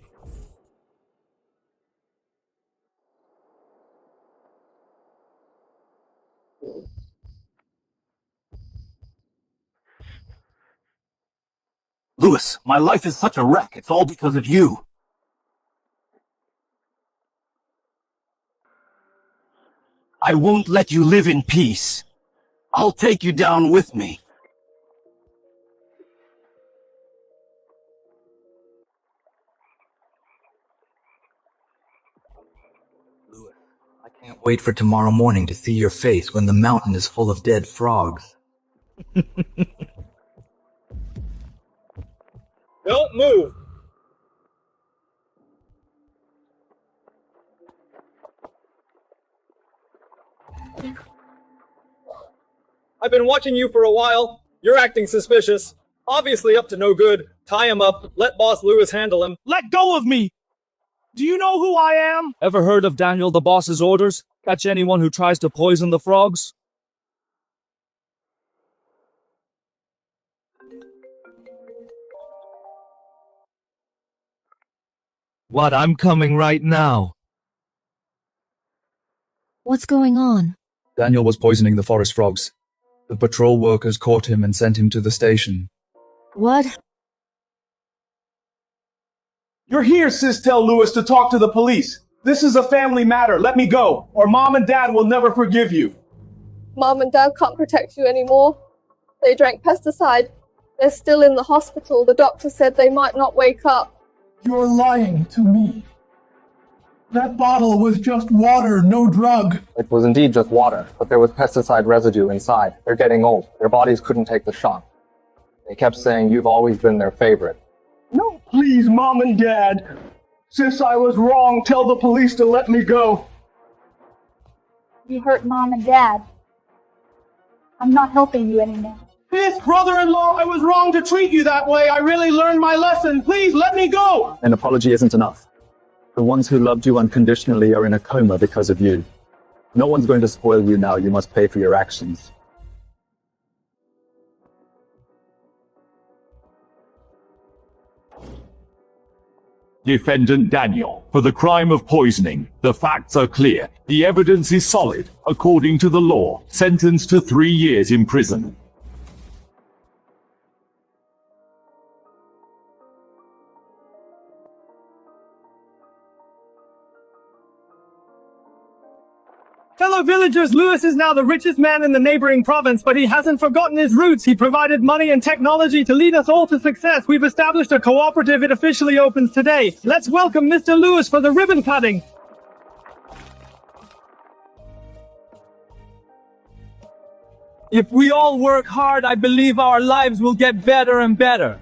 Lewes, my life is such a wreck. It's all because of you. I won't let you live in peace. I'll take you down with me. Lewes, I can't wait for tomorrow morning to see your face when the mountain is full of dead frogs. Don't move! I've been watching you for a while. You're acting suspicious. Obviously up to no good. Tie him up. Let Boss Lewes handle him. Let go of me! Do you know who I am? Ever heard of Daniel the boss's orders? Catch anyone who tries to poison the frogs? What? I'm coming right now. What's going on? Daniel was poisoning the forest frogs. The patrol workers caught him and sent him to the station. What? You're here, Sis. Tell Lewes to talk to the police. This is a family matter. Let me go, or Mom and Dad will never forgive you. Mom and Dad can't protect you anymore. They drank pesticide. They're still in the hospital. The doctor said they might not wake up. You're lying to me. That bottle was just water, no drug. It was indeed just water, but there was pesticide residue inside. They're getting old. Their bodies couldn't take the shock. They kept saying you've always been their favorite. No, please, Mom and Dad. Sis, I was wrong. Tell the police to let me go. You hurt Mom and Dad. I'm not helping you anymore. Sis, brother-in-law, I was wrong to treat you that way. I really learned my lesson. Please, let me go. An apology isn't enough. The ones who loved you unconditionally are in a coma because of you. No one's going to spoil you now. You must pay for your actions. Defendant Daniel, for the crime of poisoning. The facts are clear. The evidence is solid. According to the law, sentenced to 3 years in prison. Fellow villagers, Lewes is now the richest man in the neighboring province, but he hasn't forgotten his roots. He provided money and technology to lead us all to success. We've established a cooperative. It officially opens today. Let's welcome Mr. Lewes for the ribbon cutting. If we all work hard, I believe our lives will get better and better.